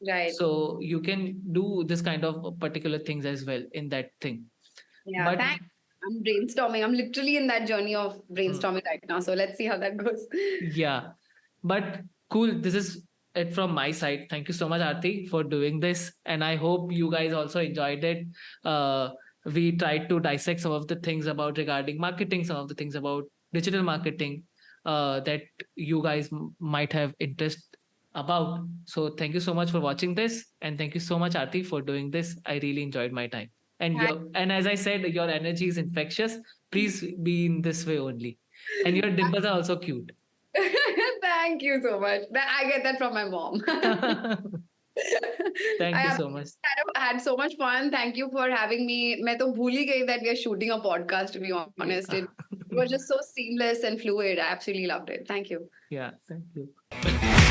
Right. So you can do this kind of particular things as well in that thing. Yeah, But thanks. I'm brainstorming. I'm literally in that journey of brainstorming right now. So let's see how that goes. yeah, but cool. This is it from my side. Thank you so much, Aarti, for doing this. And I hope you guys also enjoyed it. We tried to dissect some of the things about regarding marketing, some of the things about digital marketing that you guys might have interest about. So thank you so much for watching this. And thank you so much, Aarti, for doing this. I really enjoyed my time. And as I said, your energy is infectious. Please be in this way only. And your dimples are also cute. Thank you so much. I get that from my mom. Thank you I so much. had so much fun. Thank you for having me. मैं तो भूल ही गई that we are shooting a podcast, to be honest. It was just so seamless and fluid. I absolutely loved it. Thank you. Yeah, thank you.